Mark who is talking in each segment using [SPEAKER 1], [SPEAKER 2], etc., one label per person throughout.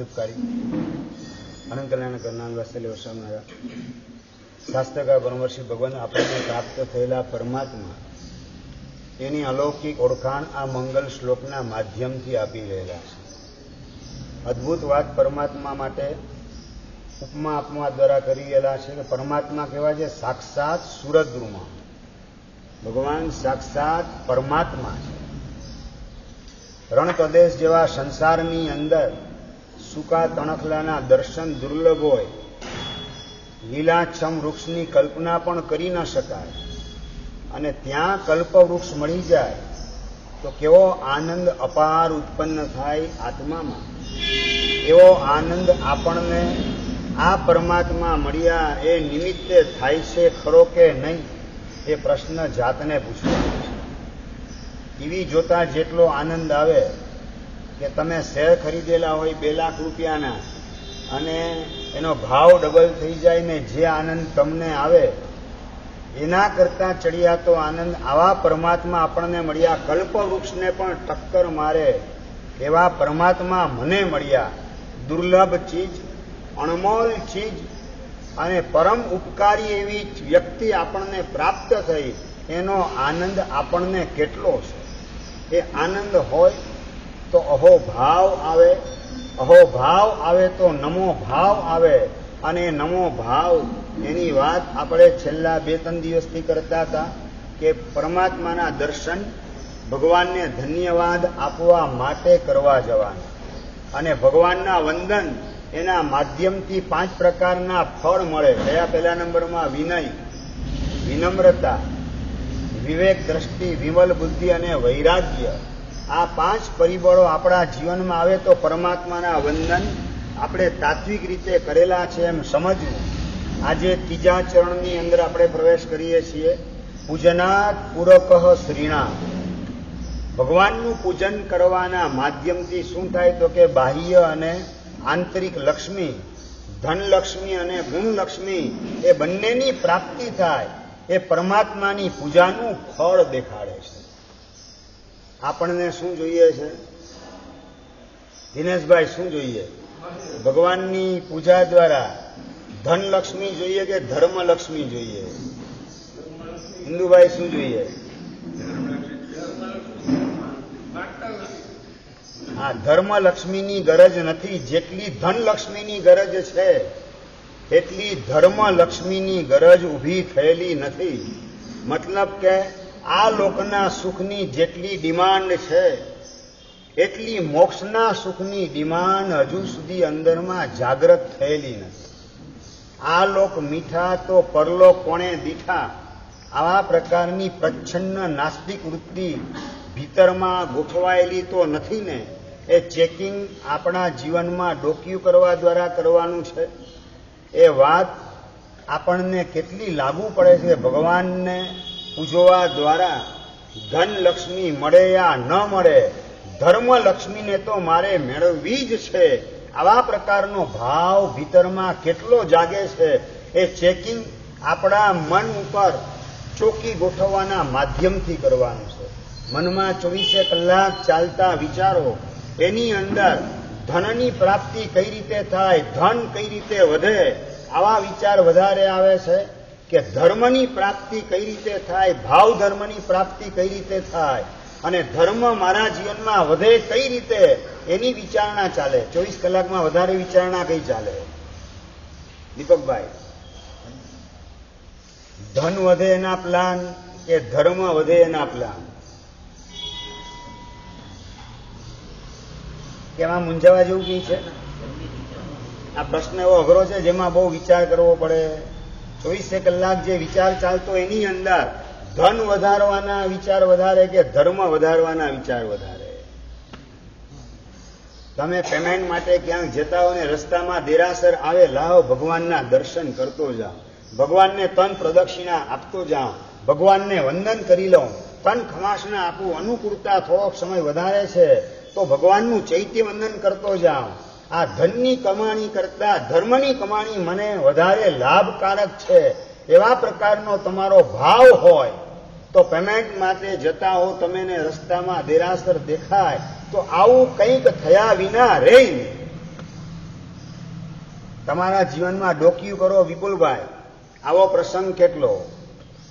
[SPEAKER 1] મદદકારી અનંત કલ્યાણ કરનાર વાત્સલ્ય વસાવનારા શાસ્ત્રકાર પરમર્ષિ ભગવાન આપણને પ્રાપ્ત થયેલા પરમાત્મા એની અલૌકિક ઓળખાણ આ મંગલ શ્લોકના માધ્યમથી આપી રહેલા છે. અદ્ભુત વાત પરમાત્મા માટે ઉપમા આપવા દ્વારા કરી રહેલા છે કે પરમાત્મા કહેવાય છે સાક્ષાત સુરદ્રુમાં. ભગવાન સાક્ષાત પરમાત્મા છે. રણ પ્રદેશ જેવા સંસારની અંદર સૂકા તણખલાના દર્શન દુર્લભ હોય, લીલાછમ વૃક્ષની કલ્પના પણ કરી ન શકાય, અને ત્યાં કલ્પવૃક્ષ મળી જાય તો કેવો આનંદ અપાર ઉત્પન્ન થાય આત્મામાં. એવો આનંદ આપણને આ પરમાત્મા મળ્યા એ નિમિત્તે થાય છે ખરો કે નહીં, એ પ્રશ્ન જાતને પૂછવાનો છે. ટીવી જોતા જેટલો આનંદ આવે કે તમે શેર ખરીદેલા હોય 2 લાખ રૂપિયાના અને એનો ભાવ ડબલ થઈ જાય ને જે આનંદ તમને આવે એના કરતાં ચડિયાતો આનંદ આવા પરમાત્મા આપણને મળ્યા, કલ્પવૃક્ષને પણ ટક્કર મારે એવા પરમાત્મા મને મળ્યા. દુર્લભ ચીજ, અણમોલ ચીજ અને પરમ ઉપકારી એવી વ્યક્તિ આપણને પ્રાપ્ત થઈ, એનો આનંદ આપણને કેટલો છે. એ આનંદ હોય તો અહોભાવ આવે, અહોભાવ આવે તો નમો ભાવ આવે, અને નમો ભાવ એની વાત આપણે છેલ્લા 2-3 દિવસથી કરતા હતા કે પરમાત્માના દર્શન ભગવાનને ધન્યવાદ આપવા માટે કરવા જવાના, અને ભગવાનના વંદન એના માધ્યમથી 5 પ્રકારના ફળ મળે. કયા? પહેલા નંબરમાં વિનય, વિનમ્રતા, વિવેક દ્રષ્ટિ, વિમલ બુદ્ધિ અને વૈરાગ્ય. આ 5 પરિબળો આપણા જીવનમાં આવે તો પરમાત્માના વંદન આપણે તાત્વિક રીતે કરેલા છે એમ સમજવું. આજે 3જા ચરણની અંદર આપણે પ્રવેશ કરીએ છીએ. પૂજનાત પૂરકઃ શ્રીણામ. ભગવાનનું પૂજન કરવાના માધ્યમથી શું થાય તો કે બાહ્ય અને આંતરિક લક્ષ્મી, ધનલક્ષ્મી અને ગુણલક્ષ્મી એ બંનેની પ્રાપ્તિ થાય. એ પરમાત્માની પૂજાનું ફળ દેખાડે છે. આપણને શું જોઈએ છે દિનેશભાઈ? શું જોઈએ? ભગવાનની પૂજા દ્વારા ધનલક્ષ્મી જોઈએ કે ધર્મલક્ષ્મી જોઈએ? હિન્દુભાઈ શું જોઈએ? હા, ધર્મલક્ષ્મીની ગરજ નથી. જેટલી ધનલક્ષ્મીની ગરજ છે એટલી ધર્મલક્ષ્મીની ગરજ ઊભી થયેલી નથી. મતલબ કે આ લોકના સુખની જેટલી ડિમાન્ડ છે એટલી મોક્ષના સુખની ડિમાન્ડ હજુ સુધી અંદરમાં જાગૃત થયેલી નથી. આ લોક મીઠા તો પરલોક કોણે દીઠા, આવા પ્રકારની પ્રચ્છન્ન નાસ્તિક વૃત્તિ ભીતરમાં ગોઠવાયેલી તો નથી ને. એ ચેકિંગ આપણા જીવનમાં ડોક્યુ કરવા દ્વારા કરવાનું છે. એ વાત આપણને કેટલી લાગુ પડે છે. ભગવાનને પૂજવા દ્વારા ધનલક્ષ્મી મળે યા ન મળે, ધર્મલક્ષ્મીને તો મારે મેળવવી જ છે. આવા પ્રકારનો ભાવ ભીતરમાં કેટલો જાગે છે. એ ચેકિંગ આપણા મન ઉપર ચોકી ગોઠવવાના માધ્યમથી કરવાનું છે. મનમાં 24 કલાક ચાલતા વિચારો, એની અંદર ધનની પ્રાપ્તિ કઈ રીતે થાય, ધન કઈ રીતે વધે, આવા વિચાર વધારે આવે છે કે ધર્મની પ્રાપ્તિ કઈ રીતે થાય, ભાવ ધર્મની પ્રાપ્તિ કઈ રીતે થાય, અને ધર્મ મારા જીવનમાં વધે કઈ રીતે, એની વિચારણા ચાલે. 24 કલાકમાં વધારે વિચારણા કઈ ચાલે? દીપકભાઈ, ધન વધે એના પ્લાન કે ધર્મ વધે એના પ્લાન? કે એમાં મૂંઝાવા જેવું કઈ છે? આ પ્રશ્ન એવો અઘરો છે જેમાં બહુ વિચાર કરવો પડે. 24 કલાક જે વિચાર ચાલતો એની અંદર ધન વધારવાના વિચાર વધારે કે ધર્મ વધારવાના વિચાર વધારે? તમે પેમેન્ટ માટે ક્યાંક જતા હો ને રસ્તામાં દેરાસર આવે, લાવો ભગવાનના દર્શન કરતો જાઓ, ભગવાનને તન પ્રદક્ષિણા આપતો જાઓ, ભગવાનને વંદન કરી લઉં, તન ખમાસના આપું, અનુકૂળતા થોડોક સમય વધારે છે તો ભગવાનનું ચૈત્ય વંદન કરતો જાઓ. આ ધનની કમાણી કરતા ધર્મની કમાણી મને વધારે લાભકારક છે, એવા પ્રકારનો તમારો ભાવ હોય તો પેમેન્ટ માટે જતા હો તમે ને રસ્તામાં દેરાસર દેખાય તો આવું કંઈક થયા વિના રહી તમારા જીવનમાં ડોક્યું કરો વિપુલભાઈ, આવો પ્રસંગ કેટલો.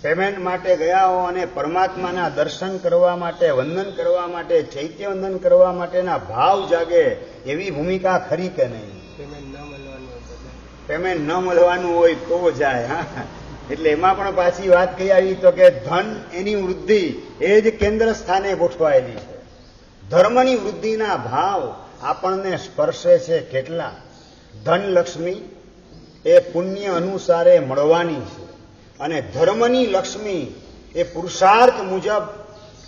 [SPEAKER 1] પેમેન્ટ માટે ગયા હો અને પરમાત્માના દર્શન કરવા માટે, વંદન કરવા માટે, ચૈત્ય વંદન કરવા માટેના ભાવ જાગે, એવી ભૂમિકા ખરી કે નહીં? પેમેન્ટ ન મળવાનું હોય તો જાય. હા, એટલે એમાં પણ પાછી વાત કઈ આવી તો કે ધન એની વૃદ્ધિ એ જ કેન્દ્ર સ્થાને ગોઠવાયેલી છે. ધર્મની વૃદ્ધિના ભાવ આપણને સ્પર્શે છે કેટલા. ધન લક્ષ્મી એ પુણ્ય અનુસારે મળવાની છે અને ધર્મની લક્ષ્મી એ પુરુષાર્થ મુજબ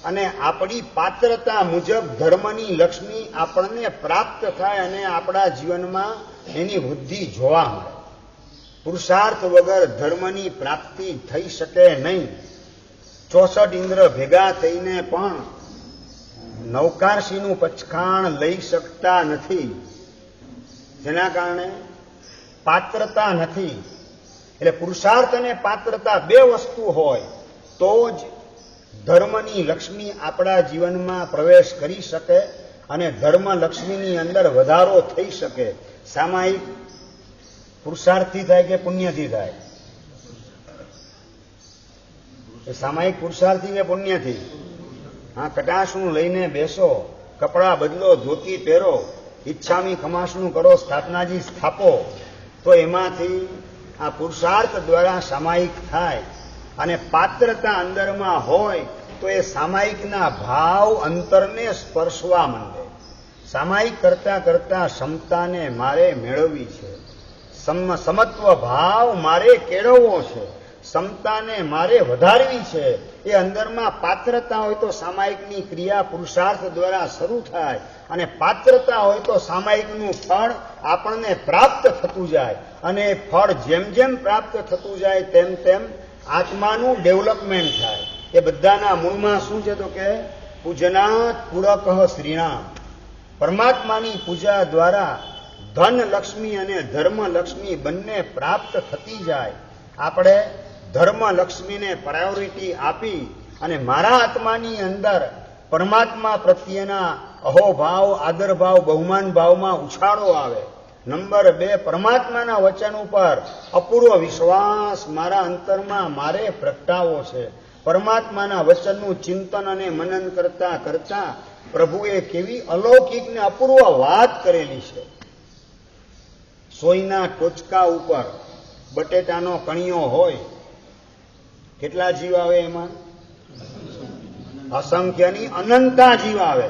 [SPEAKER 1] અને આપણી પાત્રતા મુજબ ધર્મની લક્ષ્મી આપણને પ્રાપ્ત થાય અને આપણા જીવનમાં એની વૃદ્ધિ જોવા મળે. પુરુષાર્થ વગર ધર્મની પ્રાપ્તિ થઈ શકે નહીં. 64 ઇન્દ્ર ભેગા થઈને પણ નવકારસીનું પચખાણ લઈ શકતા નથી. જેના કારણે પાત્રતા નથી. એટલે પુરુષાર્થ અને પાત્રતા બે વસ્તુ હોય તો જ ધર્મની લક્ષ્મી આપણા જીવનમાં પ્રવેશ કરી શકે અને ધર્મ લક્ષ્મીની અંદર વધારો થઈ શકે. સામાયિક પુરુષાર્થથી થાય કે પુણ્યથી થાય? સામાયિક પુરુષાર્થથી કે પુણ્યથી? હા, કટાશનું લઈને બેસો, કપડાં બદલો, ધોતી પહેરો, ઈચ્છામી ખમાસનું કરો, સ્થાપનાજી સ્થાપો, તો એમાંથી આ પુરુષાર્થ દ્વારા સામાયિક થાય. અને પાત્રતા અંદરમાં હોય તો એ સામાયિકના ભાવ અંતરને સ્પર્શવા માંડે. સામાયિક કરતા કરતા ક્ષમતાને મારે મેળવવી છે, સમત્વ ભાવ મારે કેળવવો છે, ક્ષમતાને મારે વધારવી છે. એ અંદરમાં પાત્રતા હોય તો સામાયિકની ક્રિયા પુરુષાર્થ દ્વારા શરૂ થાય અને પાત્રતા હોય તો સામાયિકનું ફળ આપણને પ્રાપ્ત થતું જાય અને એ ફળ જેમ જેમ પ્રાપ્ત થતું જાય તેમ તેમ આત્માનું ડેવલપમેન્ટ થાય. એ બધાના મૂળમાં શું છે તો કે પૂજનાત પૂરક શ્રીરામ. પરમાત્માની પૂજા દ્વારા ધન લક્ષ્મી અને ધર્મ લક્ષ્મી બંને પ્રાપ્ત થતી જાય. આપણે ધર્મ લક્ષ્મીને પ્રાયોરિટી આપી અને મારા આત્માની અંદર પરમાત્મા પ્રત્યેના અહોભાવ, આદરભાવ, બહુમાન ભાવમાં ઉછાળો આવે. નંબર 2, પરમાત્માના વચન ઉપર અપૂર્વ વિશ્વાસ મારા અંતરમાં મારે પ્રગટાવો છે. પરમાત્માના વચનનું ચિંતન અને મનન કરતા કરતા પ્રભુએ કેવી અલૌકિક ને અપૂર્વ વાત કરેલી છે. સોયના ટોચકા ઉપર બટેટાનો કણિયો હોય, કેટલા જીવ આવે એમાં? અસંખ્યની અનંતા જીવ આવે.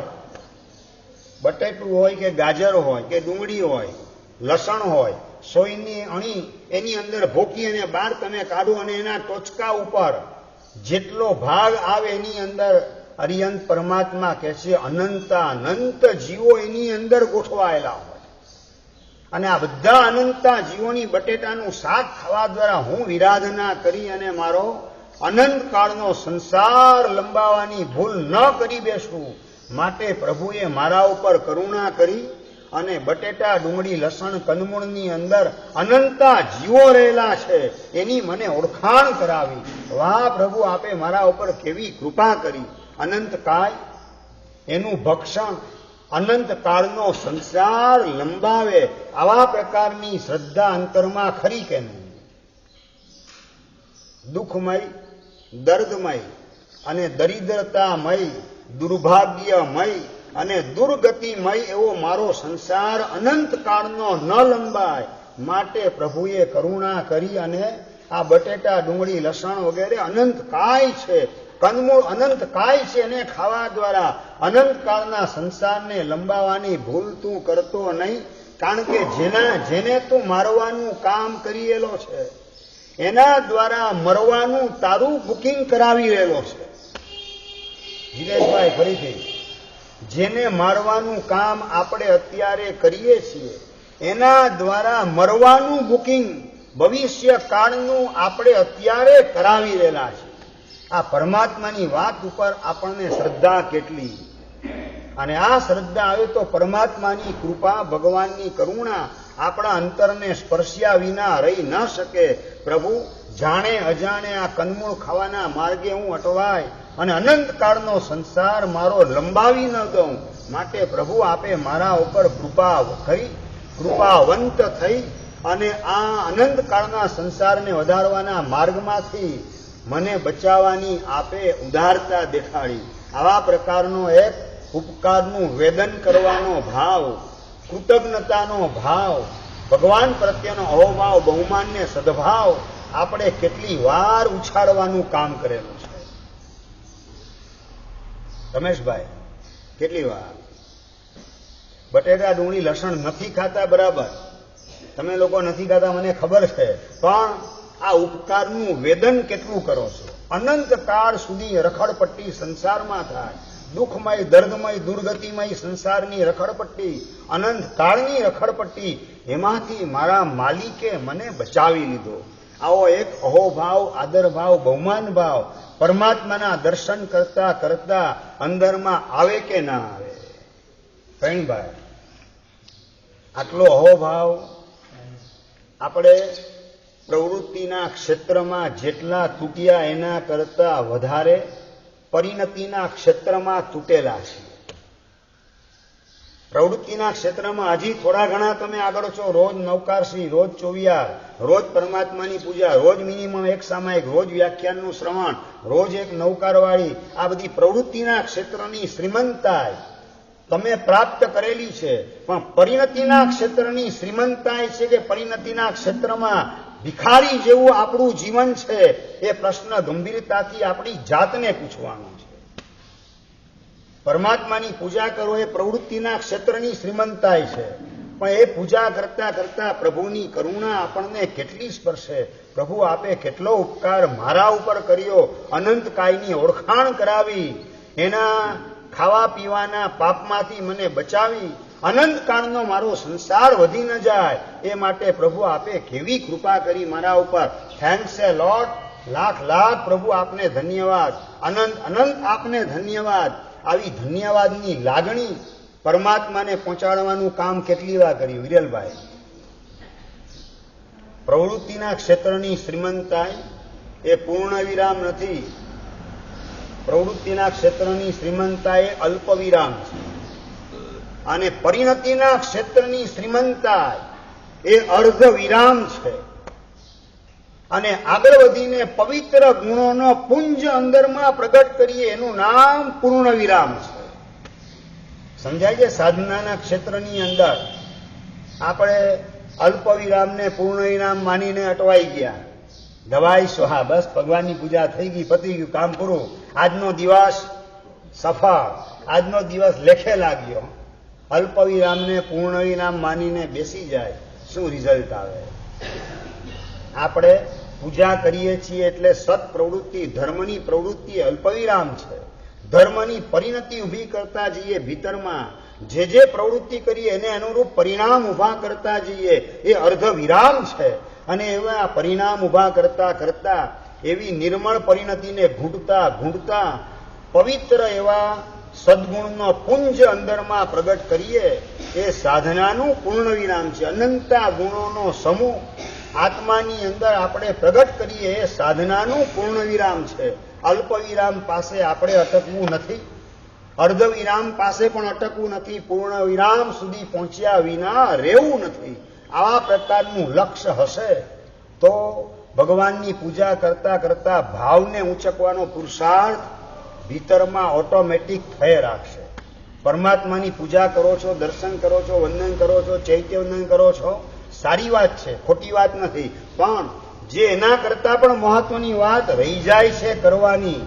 [SPEAKER 1] બટેટું હોય કે ગાજર હોય કે ડુંગળી હોય, લસણ હોય, સોયની અણી એની અંદર ભોકી અને બહાર તમે કાઢો અને એના ટોચકા ઉપર જેટલો ભાગ આવે એની અંદર અરિયંત પરમાત્મા કહે છે અનંતા અનંત જીવો એની અંદર ગોઠવાયેલા હોય. અને આ બધા અનંતા જીવોની બટેટાનું શાક ખાવા દ્વારા હું વિરાધના કરી અને મારો અનંત કાળનો સંસાર લંબાવવાની ભૂલ ન કરી બેસું માટે પ્રભુએ મારા ઉપર કરુણા કરી અને બટેટા, ડુંગળી, લસણ, કંદમૂળની અંદર અનંતા જીવો રહેલા છે એની મને ઓળખાણ કરાવી. વાહ પ્રભુ, આપે મારા ઉપર કેવી કૃપા કરી. અનંત કાળ એનું ભક્ષણ, અનંત કાળનો સંસાર લંબાવે, આવા પ્રકારની શ્રદ્ધા અંતરમાં ખરી કે નહીં? દુઃખમય, દર્દમય અને દરિદ્રતામય, દુર્ભાગ્યમય અને દુર્ગતિમય એવો મારો સંસાર અનંત કાળનો ન લંબાય માટે પ્રભુએ કરુણા કરી અને આ બટેટા, ડુંગળી, લસણ વગેરે અનંત કાય છે, કંદમૂળ અનંત કાય છે, એને ખાવા દ્વારા અનંત કાળના સંસારને લંબાવવાની ભૂલ તું કરતો નહીં. કારણ કે જેને તું મારવાનું કામ કરેલો છે એના દ્વારા મરવાનું તારું બુકિંગ કરાવી રહેલો છે. જીરેશભાઈ, ફરીથી, જેને મારવાનું કામ આપણે અત્યારે કરીએ છીએ એના દ્વારા મરવાનું બુકિંગ ભવિષ્ય કાળનું આપણે અત્યારે કરાવી રહેલા છે. આ પરમાત્માની વાત ઉપર આપણને શ્રદ્ધા કેટલી, અને આ શ્રદ્ધા આવે તો પરમાત્માની કૃપા, ભગવાનની કરુણા આપણા અંતરને સ્પર્શ્યા વિના રહી ન શકે. પ્રભુ, જાણે અજાણે આ કંદમૂળ ખાવાના માર્ગે હું અટવાય અને અનંત કાળનો સંસાર મારો લંબાવી ન દઉં માટે પ્રભુ આપે મારા ઉપર કૃપા કરી, કૃપાવંત થઈ અને આ અનંતકાળના સંસારને વધારવાના માર્ગમાંથી મને બચાવવાની આપે ઉદારતા દેખાડી. આવા પ્રકારનો એક ઉપકારનું વેદન કરવાનો ભાવ, કૃતજ્ઞતાનો ભાવ, ભગવાન પ્રત્યેનો અહોભાવ, બહુમાન્ય સદભાવ આપણે કેટલી વાર ઉછાળવાનું કામ કરેલું છે. રમેશભાઈ, કેટલી વાર? બટેટા ડુંગળી લસણ નથી ખાતા, બરાબર, તમે લોકો નથી ખાતા મને ખબર છે, પણ આ ઉપકારનું વેદન કેટલું કરો છો? અનંતકાળ સુધી રખડપટ્ટી સંસારમાં થાય, દુઃખમય, દર્દમય, દુર્ગતિમય સંસારની રખડપટ્ટી, અનંતકાળની રખડપટ્ટી, એમાંથી મારા માલિકે મને બચાવી લીધો. આવો એક અહોભાવ, આદરભાવ, બહુમાન ભાવ પરમાત્માના દર્શન કરતા કરતા અંદરમાં આવે કે ના આવે? ભાઈ, આટલો અહોભાવ આપણે પ્રવૃત્તિના ક્ષેત્રમાં જેટલા તૂટ્યા એના કરતા વધારે પરિણતિના ક્ષેત્રમાં તૂટેલા છે. પ્રવૃત્તિના ક્ષેત્રમાં હજી થોડા ઘણા તમે આગળ છો, રોજ નવકારસી, રોજ ચોવિયાર, રોજ પરમાત્માની પૂજા, રોજ મિનિમમ એક સામાયિક, રોજ વ્યાખ્યાનનું શ્રવણ, રોજ એક નવકારવાળી, આ બધી પ્રવૃત્તિના ક્ષેત્રની શ્રીમંતાઈ તમે પ્રાપ્ત કરેલી છે. પણ પરિણતિના ક્ષેત્રની શ્રીમંતાઈ છે કે પરિણતિના ક્ષેત્રમાં ભિખારી જેવું આપણું જીવન છે, એ પ્રશ્ન ગંભીરતાથી આપણી જાતને પૂછવાનો છે. પરમાત્માની પૂજા કરો એ પ્રવૃત્તિના ક્ષેત્રની શ્રીમંતાઈ છે, પણ એ પૂજા કરતા કરતા પ્રભુની કરુણા આપણને કેટલી સ્પર્શે. પ્રભુ આપે કેટલો ઉપકાર મારા ઉપર કર્યો, અનંતકાયની ઓળખાણ કરાવી, એના ખાવા પીવાના પાપમાંથી મને બચાવી, અનંતકાળનો મારો સંસાર વધી ન જાય એ માટે પ્રભુ આપે કેવી કૃપા કરી મારા ઉપર. થેન્ક્સ એ લોટ, લાખ લાખ પ્રભુ આપને ધન્યવાદ, અનંત અનંત આપને ધન્યવાદ. આવી ધન્યવાદની લાગણી પરમાત્માને પહોંચાડવાનું કામ કેટલી વાર કર્યું વિરલભાઈ? પ્રવૃત્તિના ક્ષેત્રની શ્રીમંતાઈ એ પૂર્ણ વિરામ નથી. પ્રવૃત્તિના ક્ષેત્રની શ્રીમંતા એ અલ્પ વિરામ છે, અને પરિણતિના ક્ષેત્રની શ્રીમંતા એ અર્ધ વિરામ છે. અને આગળ વધીને પવિત્ર ગુણોનો પુંજ અંદરમાં પ્રગટ કરીએ એનું નામ પૂર્ણ વિરામ છે. સમજાય છે? સાધનાના ક્ષેત્રની અંદર આપણે અલ્પ વિરામને પૂર્ણ વિરામ માનીને અટવાઈ ગયા. દવાઈ સ્વાહા, બસ ભગવાનની પૂજા થઈ ગઈ, પતી ગયું, કામ પૂરું, આજનો દિવસ સફળ, આજનો દિવસ લેખે લાગ્યો. અલ્પ વિરામને પૂર્ણ વિરામ માનીને બેસી જાય, શું રિઝલ્ટ આવે? આપણે પૂજા કરીએ છીએ એટલે સત પ્રવૃત્તિ, ધર્મની પ્રવૃત્તિ અલ્પ વિરામ છે. ધર્મની પરિણતિ ઊભી કરતા જઈએ ભીતરમાં, જે જે પ્રવૃત્તિ કરીએ એને અનુરૂપ પરિણામ ઊભા કરતા જઈએ, એ અર્ધ વિરામ છે. અને એવા પરિણામ ઊભા કરતા કરતા એવી નિર્મળ પરિણતિને ઘૂંટતા ઘૂંટતા પવિત્ર એવા સદગુણનો પુંજ અંદરમાં પ્રગટ કરીએ, એ સાધનાનું પૂર્ણ વિરામ છે. અનંતા ગુણોનો સમૂહ આત્માની અંદર આપણે પ્રગટ કરીએ, એ સાધનાનું પૂર્ણ વિરામ છે. અલ્પ વિરામ પાસે આપણે અટકવું નથી, અર્ધ વિરામ પાસે પણ અટકવું નથી, પૂર્ણ વિરામ સુધી પહોંચ્યા વિના રહેવું નથી. આવા પ્રકારનું લક્ષ્ય હશે તો ભગવાનની પૂજા કરતા કરતા ભાવને ઊંચકવાનો પુરુષાર્થ ભીતરમાં ઓટોમેટિક થઈ રાખશે. પરમાત્માની પૂજા કરો છો, દર્શન કરો છો, વંદન કરો છો, ચૈત્ય વંદન કરો છો, સારી વાત છે, ખોટી વાત નથી. પણ જે એના કરતા પણ મહત્વની વાત રહી જાય છે કરવાની,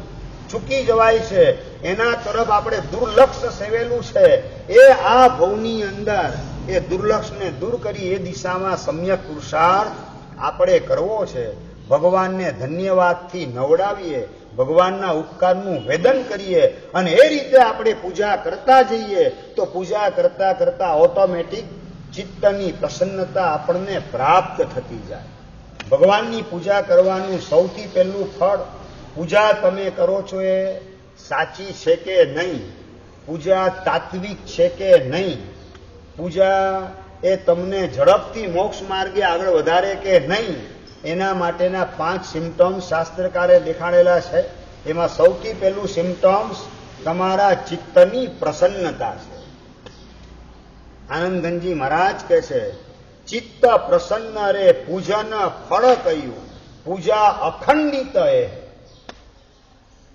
[SPEAKER 1] ચૂકી જવાય છે, એના તરફ આપણે દુર્લક્ષ સેવેલું છે, એ આ ભવની અંદર એ દુર્લક્ષને દૂર કરી એ દિશામાં સમ્યક પુરુષાર્થ આપણે કરવો છે. ભગવાનને ધન્યવાદથી નવડાવીએ, ભગવાનના ઉપકારનું વેદન કરીએ, અને એ રીતે આપણે પૂજા કરતા જઈએ તો પૂજા કરતા કરતા ઓટોમેટિક ચિત્તની પ્રસન્નતા આપણને પ્રાપ્ત થતી જાય. ભગવાનની પૂજા કરવાનું સૌથી પહેલું ફળ, પૂજા તમે કરો છો એ સાચી છે કે નહીં, પૂજા તાત્વિક છે કે નહીં, પૂજા એ તમને ઝડપથી મોક્ષ માર્ગે આગળ વધારે કે નહીં, એના માટેના 5 સિમ્ટમ્સ શાસ્ત્રકારે દેખાડેલા છે. એમાં સૌથી પહેલું સિમ્ટમ્સ તમારા ચિત્તની પ્રસન્નતા છે. આનંદગંજી મહારાજ કહે છે ચિત્ત પ્રસન્ન રે પૂજન ફળ કહ્યું, પૂજા અખંડિત એ.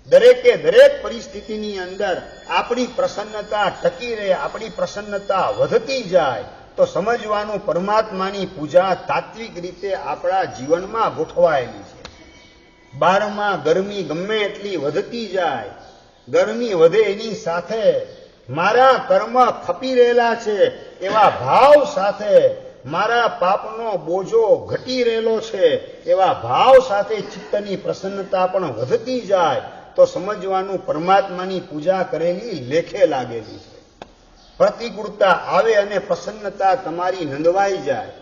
[SPEAKER 1] દરેકે દરેક પરિસ્થિતિની અંદર આપણી પ્રસન્નતા ટકી રહે, આપણી પ્રસન્નતા વધતી જાય તો સમજવાનું પરમાત્માની પૂજા તાત્વિક રીતે આપણા જીવનમાં ગોઠવાયેલી છે. બારમાં ગરમી ગમે એટલી વધતી જાય, ગરમી વધે એની સાથે મારા કર્મ ખપી રહેલા છે એવા ભાવ સાથે, મારા પાપનો બોજો ઘટી રહેલો છે એવા ભાવ સાથે ચિત્તની પ્રસન્નતા પણ વધતી જાય તો સમજવાનું પરમાત્માની પૂજા કરેલી લેખે લાગેલી છે. પ્રતિકૂળતા આવે અને પ્રસન્નતા તમારી નંદવાઈ જાય,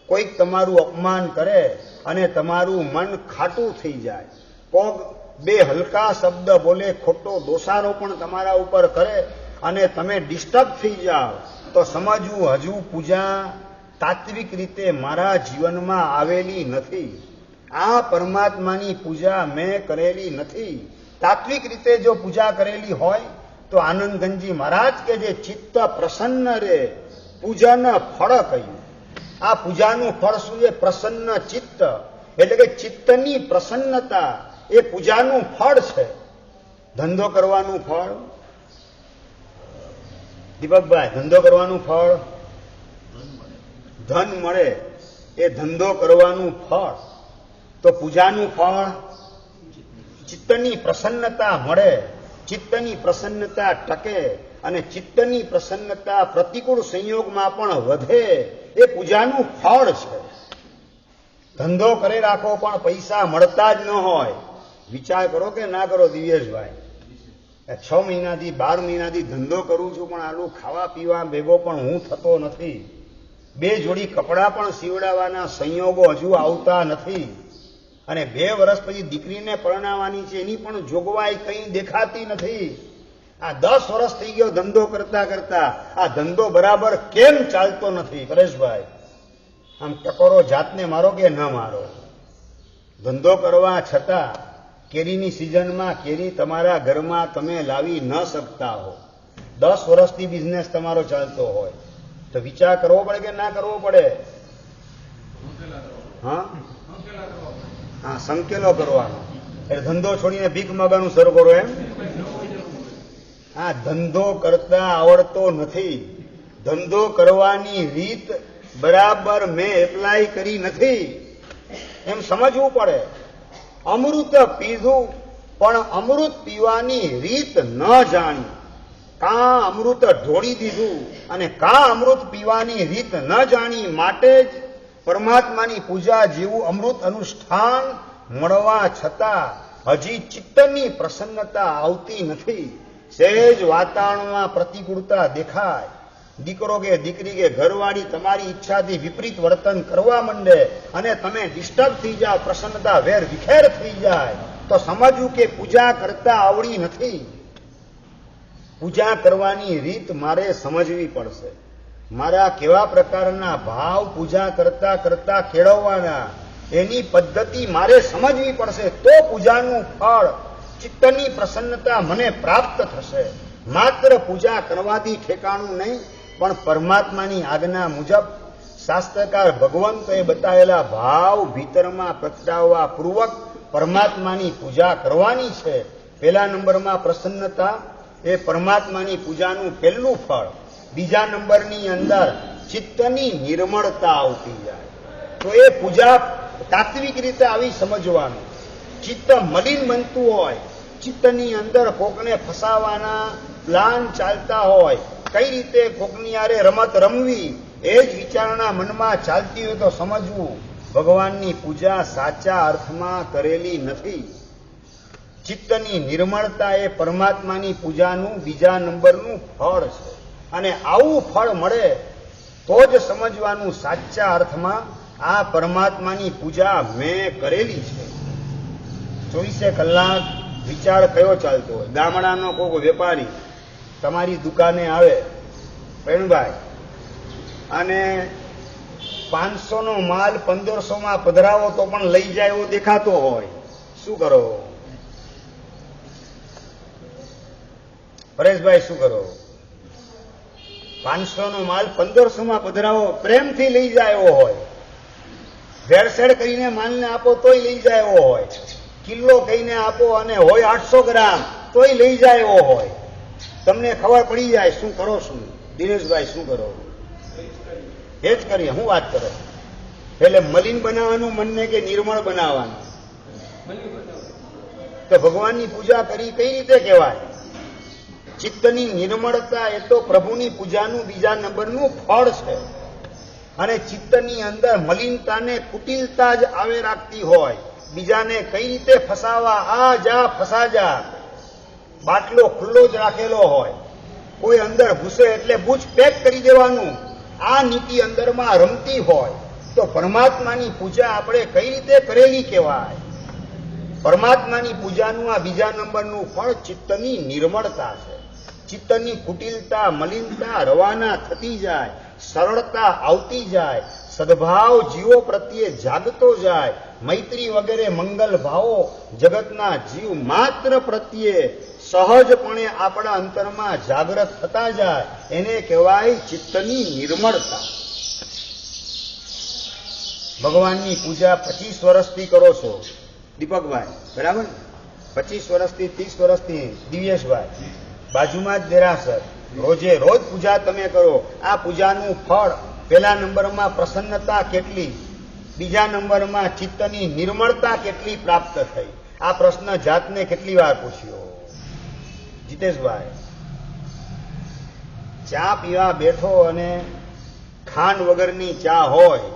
[SPEAKER 1] કોઈક તમારું અપમાન કરે અને તમારું મન ખાટું થઈ જાય, કોક બે હલકા શબ્દ બોલે, ખોટો દોષારો પણ તમારા ઉપર કરે અને તમે ડિસ્ટર્બ થઈ જાઓ તો સમજવું હજુ પૂજા તાત્વિક રીતે મારા જીવનમાં આવેલી નથી. આ પરમાત્માની પૂજા મેં કરેલી નથી. તાત્વિક રીતે જો પૂજા કરેલી હોય તો આનંદગંજી મહારાજ કે જે ચિત્ત પ્રસન્ન રે પૂજન ફળ કહ્યું. આ પૂજાનું ફળ શું છે? પ્રસન્ન ચિત્ત, એટલે કે ચિત્તની પ્રસન્નતા એ પૂજાનું ફળ છે. ધંધો કરવાનું ફળ, દીપકભાઈ, ધંધો કરવાનું ફળ ધન મળે, એ ધંધો કરવાનું ફળ. તો પૂજાનું ફળ ચિત્તની પ્રસન્નતા મળે, ચિત્તની પ્રસન્નતા ટકે અને ચિત્તની પ્રસન્નતા પ્રતિકૂળ સંયોગમાં પણ વધે, એ પૂજાનું ફળ છે. ધંધો કરે રાખો પણ પૈસા મળતા જ ન હોય. વિચાર કરો કે ના કરો દિવ્યેશભાઈ? 6 મહિનાથી 12 મહિનાથી ધંધો કરું છું પણ આલું ખાવા પીવા ભેગો પણ હું થતો નથી. 2 જોડી કપડાં પણ સીવડાવવાના સંયોગો હજુ આવતા નથી. અને 2 વર્ષ પછી દીકરીને પરણાવવાની છે એની પણ જોગવાઈ કંઈ દેખાતી નથી. આ 10 વર્ષ થઈ ગયો ધંધો કરતા કરતા, આ ધંધો બરાબર કેમ ચાલતો નથી? પરેશભાઈ, આમ ટકોરો જાતને મારો કે ન મારો? ધંધો કરવા છતાં કેરીની સિઝનમાં કેરી તમારા ઘરમાં તમે લાવી ન શકતા હો, 10 વર્ષથી બિઝનેસ તમારો ચાલતો હોય તો વિચાર કરવો પડે કે ના કરવો પડે? હા હા, સંકેલો કરવાનો. એટલે ધંધો છોડીને ભીખ માગવાનું શરૂ કરો એમ? આ ધંધો કરતા આવડતો નથી. ધંધો કરવાની રીત બરાબર મેં એપ્લાય કરી નથી એમ સમજવું પડે. અમૃત પીધું પણ અમૃત પીવાની રીત ન જાણી, કાં અમૃત ઢોળી દીધું અને કાં અમૃત પીવાની રીત ન જાણી, માટે જ પરમાત્માની પૂજા જેવું અમૃત અનુષ્ઠાન મળવા છતાં હજી ચિત્તની પ્રસન્નતા આવતી નથી. સહેજ વાતાવરણમાં પ્રતિકૂળતા દેખાય, દીકરો કે દીકરી કે ઘરવાળી તમારી ઈચ્છાથી વિપરીત વર્તન કરવા માંડે અને તમે ડિસ્ટર્બ થઈ જાઓ, પ્રસન્નતા વેર વિખેર થઈ જાય તો સમજવું કે પૂજા કરતા આવડી નથી. પૂજા કરવાની રીત મારે સમજવી પડશે. મારા કેવા પ્રકારના ભાવ પૂજા કરતા કરતા કેળવવાના, એની પદ્ધતિ મારે સમજવી પડશે તો પૂજાનું ફળ, ચિત્તની પ્રસન્નતા મને પ્રાપ્ત થશે. માત્ર પૂજા કરવાથી ઠેકાણું નહીં, પણ પરમાત્માની આજ્ઞા મુજબ શાસ્ત્રકાર ભગવંતોએ બતાવેલા ભાવ ભીતરમાં પ્રગટાવવા પૂર્વક પરમાત્માની પૂજા કરવાની છે. પહેલા નંબરમાં પ્રસન્નતા એ પરમાત્માની પૂજાનું પહેલું ફળ. બીજા નંબરની અંદર ચિત્તની નિર્મળતા આવતી જાય તો એ પૂજા તાત્વિક રીતે આવી સમજવાનું. ચિત્ત મલિન બનતું હોય, ચિત્તની અંદર કોકને ફસાવાના પ્લાન ચાલતા હોય, કઈ રીતે કોકની આરે રમત રમવી એ જ વિચારણા મનમાં ચાલતી હોય તો સમજવું ભગવાનની પૂજા સાચા અર્થમાં કરેલી નથી. ચિત્તની નિર્મળતા એ પરમાત્માની પૂજાનું બીજા નંબરનું ફળ છે. અને આવું ફળ મળે તો જ સમજવાનું સાચા અર્થમાં આ પરમાત્માની પૂજા મેં કરેલી છે. 24 કલાક વિચાર કયો ચાલતો હોય? ગામડાનો કોઈ વેપારી તમારી દુકાને આવે પ્રવીણભાઈ અને 500નો માલ 1500માં પધરાવો તો પણ લઈ જાય એવો દેખાતો હોય, શું કરો પરેશભાઈ? શું કરો? 500નો માલ 1500માં પધરાવો, પ્રેમથી લઈ જાય એવો હોય. ભેળસેળ કરીને માલને આપો તોય લઈ જાય એવો હોય. કિલો કહીને આપો અને હોય 800 ગ્રામ તોય લઈ જાય એવો હોય. તમને ખબર પડી જાય શું કરો શું. દિનેશભાઈ શું કરો એ જ કરીએ. હું વાત કરો એટલે મલિન બનાવવાનું મનને કે નિર્મળ બનાવવાનું? તો ભગવાનની પૂજા કરી કઈ રીતે કહેવાય? ચિત્તની નિર્મળતા એ તો પ્રભુની પૂજાનું બીજા નંબરનું ફળ છે. અને ચિત્તની અંદર મલિનતાને કુટિલતા જ આવે રાખતી હોય. બીજાને કઈ રીતે ફસાવા, આ જા ફસા જા. બાટલો ખુલ્લો જ રાખેલો હોય, કોઈ અંદર ઘૂસે એટલે બૂચ પેક કરી દેવાનું. આ નીતિ અંદરમાં રમતી હોય તો પરમાત્માની પૂજા આપણે કઈ રીતે કરેલી કહેવાય? પરમાત્માની પૂજાનું આ બીજા નંબરનું ફળ ચિત્તની નિર્મળતા છે. ચિત્તની કુટિલતા, મલિનતા રવાના થતી જાય, સરળતા આવતી જાય, સદભાવ જીવો પ્રત્યે જાગતો જાય, મૈત્રી વગેરે મંગલ ભાવો જગતના જીવ માત્ર પ્રત્યે સહજપણે આપણા અંતરમાં જાગૃત થતા જાય, એને કહેવાય ચિત્તની નિર્મળતા. ભગવાનની પૂજા 25 વર્ષથી કરો છો દીપકભાઈ, બરાબર? 25 વર્ષથી 30 વર્ષથી દિવ્યેશભાઈ, બાજુમાં જ દેરાસર, રોજે રોજ પૂજા તમે કરો. આ પૂજાનું ફળ પહેલા નંબરમાં પ્રસન્નતા કેટલી, બીજા નંબરમાં ચિત્તની નિર્મળતા કેટલી પ્રાપ્ત થઈ? આ પ્રશ્ન જાતને કેટલી વાર પૂછ્યો? જીતેશભાઈ, ચા પીવા બેઠો અને ખાંડ વગરની ચા હોય,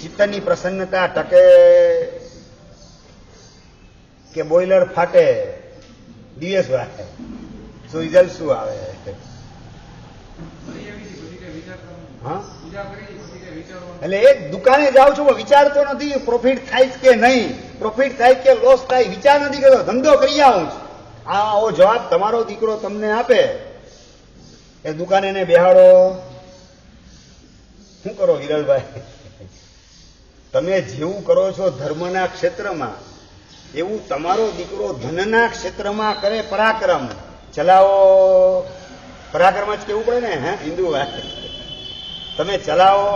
[SPEAKER 1] ચિત્તની પ્રસન્નતા ટકે કે બોઇલર ફાટે? દિવેશભાઈ, શું રિઝલ્ટ શું આવે? હા, એટલે એક દુકાને જાઉં છું વિચારતો નથી પ્રોફિટ થાય કે નહીં, પ્રોફિટ થાય કે લોસ થાય, વિચાર નથી કરતો, ધંધો કરી આવું છું. આવો જવાબ તમારો દીકરો તમને આપે એ દુકાને ને બેહાડો. શું કરો હિરલભાઈ? તમે જેવું કરો છો ધર્મના ક્ષેત્રમાં, એવું તમારો દીકરો ધનના ક્ષેત્રમાં કરે પરાક્રમ. ચલાવો, પરાક્રમ જ કેવું પડે ને, હે હિન્દુભાઈ? તમે ચલાવો,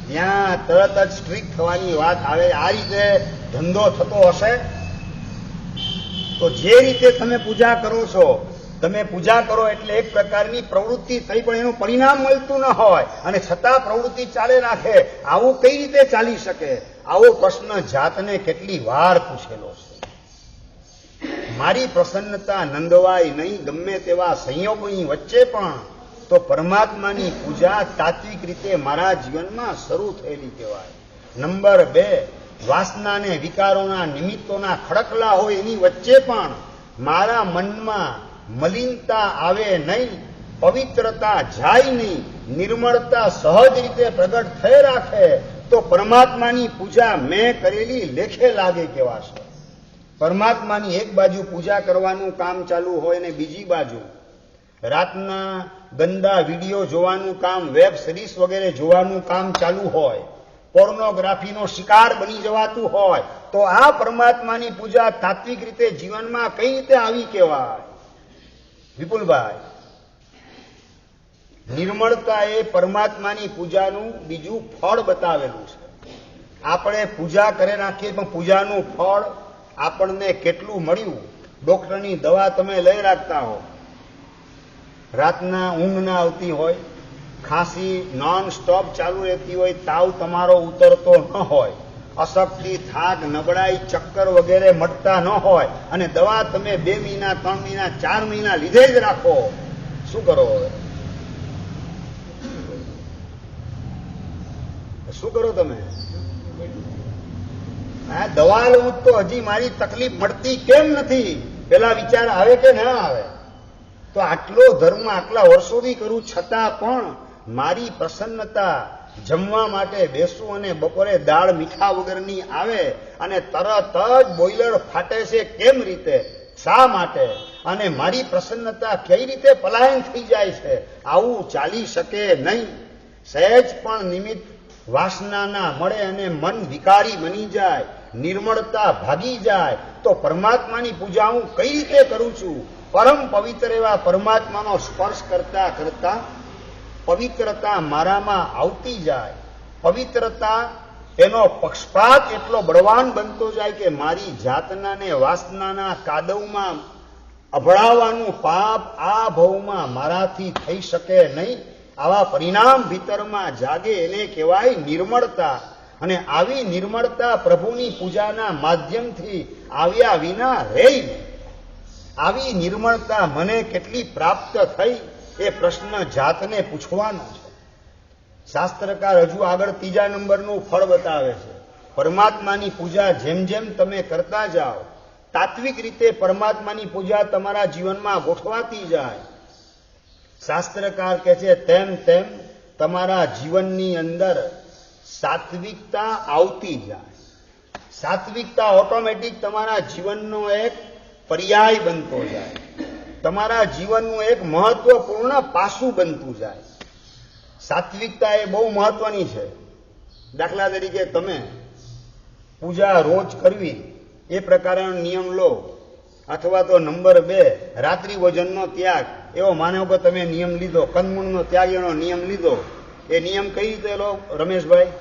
[SPEAKER 1] ત્યાં તરત જ સ્ટ્રીક થવાની વાત આવે. આ રીતે ધંધો થતો હશે તો જે રીતે તમે પૂજા કરો છો, તમે પૂજા કરો એટલે એક પ્રકારની પ્રવૃત્તિ થઈ પણ એનું પરિણામ મળતું ન હોય અને છતાં પ્રવૃત્તિ ચાલે રાખે. આવું કઈ રીતે ચાલી શકે? આવો પ્રશ્ન જાતને કેટલી વાર પૂછેલો છે. મારી પ્રસન્નતા નંદવાય નહીં ગમે તેવા સંયોગોની વચ્ચે પણ, તો પરમાત્માની પૂજા તાત્વિક રીતે મારા જીવનમાં શરૂ થયેલી કહેવાય. નંબર 2, વાસનાને વિકારોના નિમિત્તોના ખડકલા હોય એની વચ્ચે પણ મારા મનમાં મલિનતા આવે નહીં, પવિત્રતા જાય નહીં, નિર્મળતા સહજ રીતે પ્રગટ થઈ રાખે, તો પરમાત્માની પૂજા મેં કરેલી લેખે લાગે કહેવાશે. પરમાત્માની એક બાજુ પૂજા કરવાનું કામ ચાલુ હોય ને બીજી બાજુ રાતના ગંદા વિડીયો જોવાનું કામ, વેબ સિરીઝ વગેરે જોવાનું કામ ચાલુ હોય, પોર્નોગ્રાફીનો શિકાર બની જવાતું હોય, તો આ પરમાત્માની પૂજા તાત્વિક રીતે જીવનમાં કઈ રીતે આવી કહેવાય? વિપુલભાઈ, નિર્મળતા એ પરમાત્માની પૂજાનું બીજું ફળ બતાવેલું છે. આપણે પૂજા કરી નાખીએ પણ પૂજાનું ફળ આપણને કેટલું મળ્યું? ડોક્ટરની દવા તમે લઈ રાખતા હો, રાતના ઊંઘ ના આવતી હોય, ખાંસી નોન સ્ટોપ ચાલુ રહેતી હોય, તાવ તમારો ઉતરતો ન હોય, અશક્તિ, થાક, નબળાઈ, ચક્કર વગેરે મટતા ન હોય અને દવા તમે 2 મહિના 3 મહિના 4 મહિના લીધે જ રાખો, શું કરો હવે? શું કરો તમે? આ દવા લઉં તો હજી મારી તકલીફ મળતી કેમ નથી? પેલા વિચાર આવે કે ના આવે? તો આટલો ધર્મ આટલા વર્ષોથી કરું છતાં પણ મારી પ્રસન્નતા, જમવા માટે બેસું અને બપોરે દાળ મીઠા વગરની આવે અને તરત જ બોઇલર ફાટે છે કેમ રીતે? શા માટે? અને મારી પ્રસન્નતા કઈ રીતે પલાયન થઈ જાય છે? આવું ચાલી શકે નહીં. સહેજ પણ નિમિત્ત વાસનાના મળે અને મન વિકારી બની જાય, નિર્મળતા ભાગી જાય, તો પરમાત્માની પૂજા હું કઈ રીતે કરું છું? પરમ પવિત્ર એવા પરમાત્માનો સ્પર્શ કરતા કરતા પવિત્રતા મારામાં આવતી જાય. પવિત્રતા એનો પક્ષપાત એટલો બળવાન બનતો જાય કે મારી જાતના ને વાસનાના કાદવમાં અભડાવવાનું પાપ આ ભવમાં મારાથી થઈ શકે નહીં. આવા પરિણામ ભીતરમાં જાગે એને કહેવાય નિર્મળતા. અને આવી નિર્મળતા પ્રભુની પૂજાના માધ્યમથી આવ્યા વિના રહી. આવી નિર્મળતા મને કેટલી પ્રાપ્ત થઈ એ પ્રશ્ન જાતને પૂછવાનો છે. શાસ્ત્રકાર હજુ આગળ 3જા નંબરનું ફળ બતાવે છે. પરમાત્માની પૂજા જેમ જેમ તમે કરતા જાઓ, તાત્વિક રીતે પરમાત્માની પૂજા તમારા જીવનમાં ગોઠવાતી જાય, શાસ્ત્રકાર કહે છે તેમ તેમ તમારા જીવનની અંદર સાત્વિકતા આવતી જાય. સાત્વિકતા ઓટોમેટિક તમારા જીવનનો એક પર્યાય બનતો જાય, તમારા જીવનનું એક મહત્વપૂર્ણ પાસું બનતું જાય. સાત્વિકતા એ બહુ મહત્વની છે. દાખલા તરીકે તમે પૂજા રોજ કરવી એ પ્રકારનો નિયમ લો, અથવા તો નંબર 2 રાત્રિ ભોજનનો ત્યાગ, એવો માનો કે તમે નિયમ લીધો, કંદમૂળનો ત્યાગ એનો નિયમ લીધો. એ નિયમ કઈ રીતે લો રમેશભાઈ?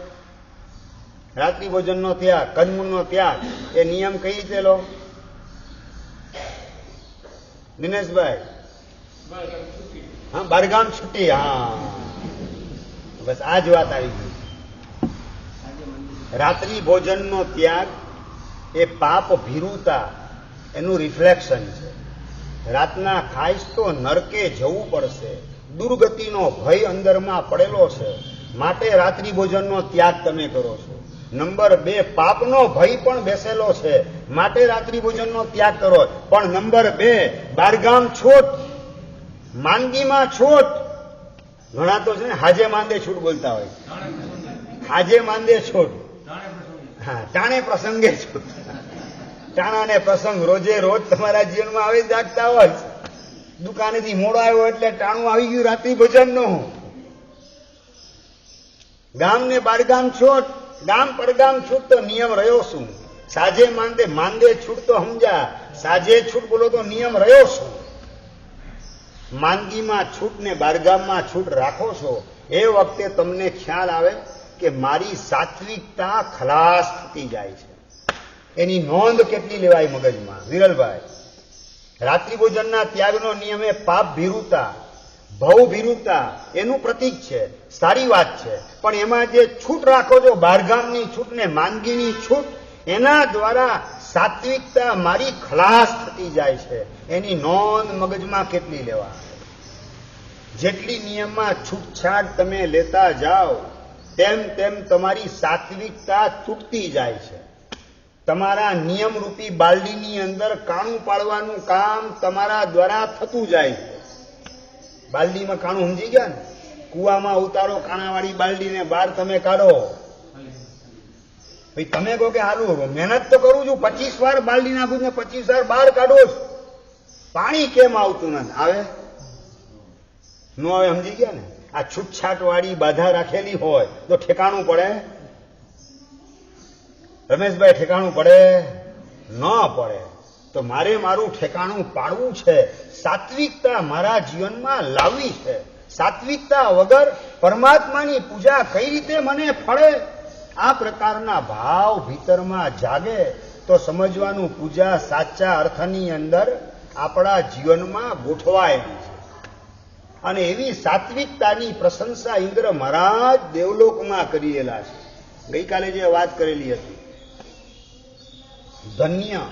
[SPEAKER 1] રાત્રિ ભોજનનો ત્યાગ, કંદમૂળનો ત્યાગ, એ નિયમ કઈ રીતે લો દિનેશભાઈ? હા, બારગામ છૂટી. હા, બસ આ જ વાત આવી ગઈ. રાત્રિ ભોજનનો ત્યાગ એ પાપ ભીરુતા એનું રિફ્લેક્શન છે. રાતના ખાઈશ તો નરકે જવું પડશે, દુર્ગતિનો ભય અંદરમાં પડેલો છે, માટે રાત્રિ ભોજનનો ત્યાગ તમે કરો છો. નંબર 2 પાપનો ભય પણ બેસેલો છે, માટે રાત્રિ ભોજનનો ત્યાગ કરો. પણ નંબર 2 બારગામ છૂટ, માંદગીમાં છૂટ. ઘણા તો છે ને હાજે માંદે છૂટ બોલતા હોય. હાજે માંદે છૂટ, હા, ટાણે પ્રસંગે છૂટ. ટાણા ને પ્રસંગ રોજે રોજ તમારા જીવનમાં આવી જાગતા હોય. દુકાનેથી મોડો આવ્યો એટલે ટાણું આવી ગયું રાત્રિ ભોજનનું. ગામ ને બારગામ છૂટ, ગામ પરગામ છૂટ તો નિયમ રહ્યો શું? સાજે માંદે, માંદે છૂટ તો સમજા, સાજે છૂટ બોલો તો નિયમ રહ્યો શું? માંદગીમાં છૂટ ને બારગામમાં છૂટ રાખો છો એ વખતે તમને ખ્યાલ આવે કે મારી સાત્વિકતા ખલાસ થતી જાય છે. એની નોંધ કેટલી લેવાય મગજમાં? વિરલભાઈ, રાત્રિ ભોજનના ત્યાગનો નિયમ એ પાપ ભીરુતા, ભવ ભીરુતા એનું પ્રતીક છે. સારી વાત છે, પણ એમાં જે છૂટ રાખો છો, બારગામની છૂટ ને માંદગીની છૂટ, એના દ્વારા સાત્વિકતા મારી ખલાસ થતી જાય છે. એની નોંધ મગજમાં કેટલી લેવા? જેટલી નિયમમાં છૂટછાટ તમે લેતા જાઓ તેમ તેમ તમારી સાત્વિકતા તૂટતી જાય છે. તમારા નિયમરૂપી બાલડીની અંદર કાણું પાડવાનું કામ તમારા દ્વારા થતું જાય છે. બાલડીમાં કાણું સમજી ગયા ને? કુવામાં ઉતારો કાણાવાળી બાલડીને બહાર તમે કાઢો. ભાઈ તમે કહો કે હારું મહેનત તો કરું છું, 25 વાર બાલડી નાખું ને 25 વાર બહાર કાઢો, પાણી કેમ આવતું નથી? આવે ન આવે? સમજી ગયા ને? આ છૂટછાટ વાળી બાધા રાખેલી હોય તો ઠેકાણું પડે? રમેશભાઈ, ઠેકાણું પડે? ન પડે. તો મારે મારું ઠેકાણું પાડવું છે, સાત્વિકતા મારા જીવનમાં લાવવી છે. સાત્વિકતા વગર પરમાત્માની પૂજા કઈ રીતે મને ફળે? આ પ્રકારના ભાવ ભીતરમાં જાગે તો સમજવાનું પૂજા સાચા અર્થની અંદર આપણા જીવનમાં ગોઠવાયેલી છે. અને એવી સાત્વિકતાની પ્રશંસા ઇન્દ્ર મહારાજ દેવલોકમાં કરેલા છે. ગઈકાલે જે વાત કરેલી હતી, ધન્ય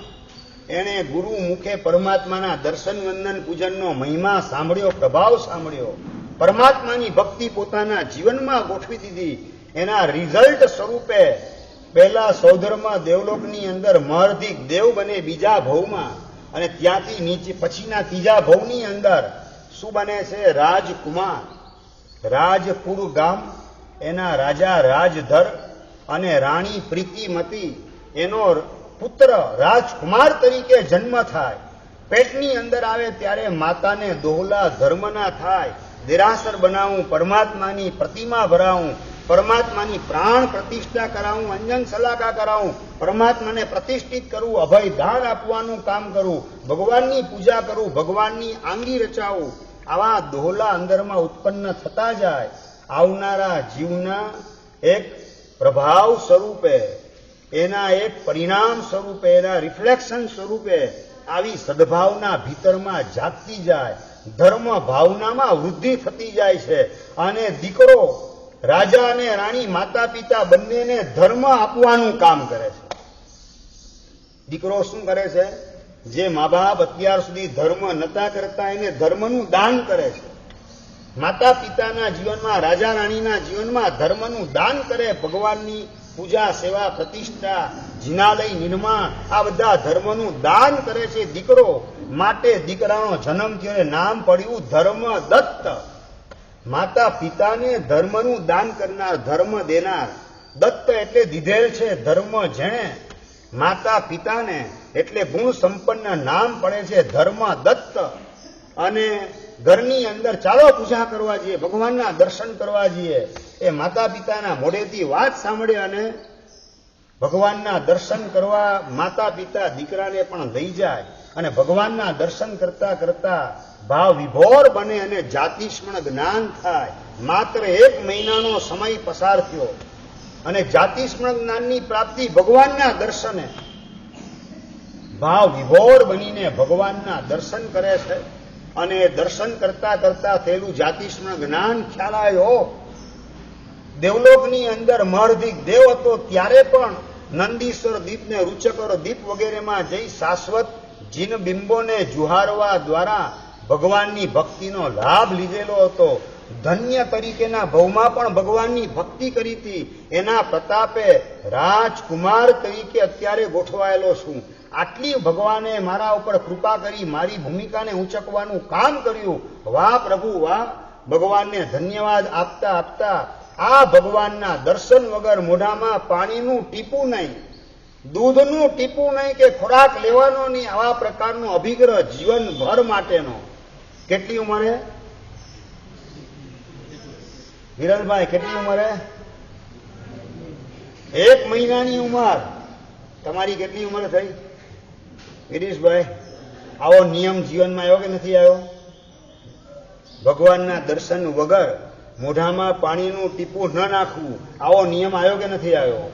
[SPEAKER 1] એણે ગુરુ મુખે પરમાત્માના દર્શન વંદન પૂજનનો મહિમા સાંભળ્યો, પ્રભાવ સાંભળ્યો, પરમાત્માની ભક્તિ પોતાના જીવનમાં ગોઠવી દીધી. એના રિઝલ્ટ સ્વરૂપે પહેલા સૌધર્મ દેવલોકની અંદર મહર્ધિક દેવ બને બીજા ભવમાં, અને ત્યાંથી નીચે પછીના ત્રીજા ભવની અંદર શું બને છે? રાજકુમાર. રાજપુર ગામ, એના રાજા રાજધર અને રાણી પ્રીતિમતી એનો પુત્ર રાજકુમાર તરીકે જન્મ થાય. પેટની અંદર આવે ત્યારે માતાને દોહલા ધર્મના થાય, દેરાસર બનાવું, પરમાત્માની પ્રતિમા ભરાવું, પરમાત્માની પ્રાણ પ્રતિષ્ઠા કરાવું, અંજન સલાકા કરાવું, પરમાત્માને પ્રતિષ્ઠિત કરવું, અભય દાન આપવાનું કામ કરું, ભગવાનની પૂજા કરું, ભગવાનની આંગી રચાવું, આવા દોહલા અંદરમાં ઉત્પન્ન થતા જાય. આવનારા જીવના એક પ્રભાવ સ્વરૂપે, એના એક પરિણામ સ્વરૂપે, એના રિફ્લેક્શન સ્વરૂપે આવી સદભાવના ભીતરમાં જાગતી જાય, ધર્મ ભાવનામાં વૃદ્ધિ થતી જાય છે. અને દીકરો રાજા અને રાણી, માતા પિતા બંનેને ધર્મ આપવાનું કામ કરે છે. દીકરો શું કરે છે? જે મા બાપ અત્યાર સુધી ધર્મ નતા કરતા એને ધર્મનું દાન કરે છે. માતા પિતાના જીવનમાં, રાજા રાણીના જીવનમાં ધર્મનું દાન કરે. ભગવાનની પૂજા, સેવા, પ્રતિષ્ઠા, જિનાલય નિર્માણ, આ બધા ધર્મનું દાન કરે છે દીકરો. માટે દીકરાનો જન્મ થયો અને નામ પડ્યું ધર્મદત્ત. માતા પિતાને ધર્મનું દાન કરનાર, ધર્મ દેનાર. દત્ત એટલે દીધેલ છે. ધર્મ જેણે માતા પિતાને એટલે ગુણ સંપન્ન નામ પડે છે ધર્મદત્ત. અને ઘરની અંદર ચાલો પૂજા કરવા જઈએ, ભગવાનના દર્શન કરવા જઈએ. એ માતા પિતાના મોઢેથી વાત સાંભળે અને ભગવાનના દર્શન કરવા માતા પિતા દીકરાને પણ લઈ જાય. અને ભગવાનના દર્શન કરતા કરતા ભાવ વિભોર બને અને જાતિસ્મરણ જ્ઞાન થાય. માત્ર 1 મહિનાનો સમય પસાર થયો અને જાતિસ્મરણ જ્ઞાનની પ્રાપ્તિ ભગવાનના દર્શને. ભાવ વિભોર બનીને ભગવાનના દર્શન કરે છે. અને દર્શન કરતા કરતા થયેલું જાતિસ્મરણ જ્ઞાન ખ્યાલ આવ્યો. દેવલોકની અંદર મહર્ધિક દેવ હતો ત્યારે પણ નંદીશ્વર દીપ ને રૂચકર દીપ વગેરેમાં જઈ શાશ્વત જીન બિંબોને જુહારવા દ્વારા ભગવાનની ભક્તિનો લાભ લીધેલો હતો. ધન્ય તરીકેના ભવમાં પણ ભગવાનની ભક્તિ કરી હતી. એના પ્રતાપે રાજકુમાર તરીકે અત્યારે ગોઠવાયેલો છું. આટલી ભગવાને મારા ઉપર કૃપા કરી, મારી ભૂમિકાને ઊંચકવાનું કામ કર્યું. વાહ પ્રભુ વાહ. ભગવાનને ધન્યવાદ આપતા આપતા આ ભગવાનના દર્શન વગર મોઢામાં પાણીનું ટીપું નહીં, દૂધનું ટીપું નહીં કે ખોરાક લેવાનો નહીં, આવા પ્રકારનો અભિગ્રહ જીવનભર માટેનો. કેટલી ઉંમરે વિરલભાઈ? કેટલી ઉંમરે? 1 મહિનાની ઉંમર. તમારી કેટલી ઉંમર થઈ ગિરીશભાઈ? આવો નિયમ જીવનમાં આવ્યો કે નથી આવ્યો? ભગવાનના દર્શન વગર મોઢામાં પાણીનું ટીપું ન નાખવું, આવો નિયમ આવ્યો કે નથી આવ્યો?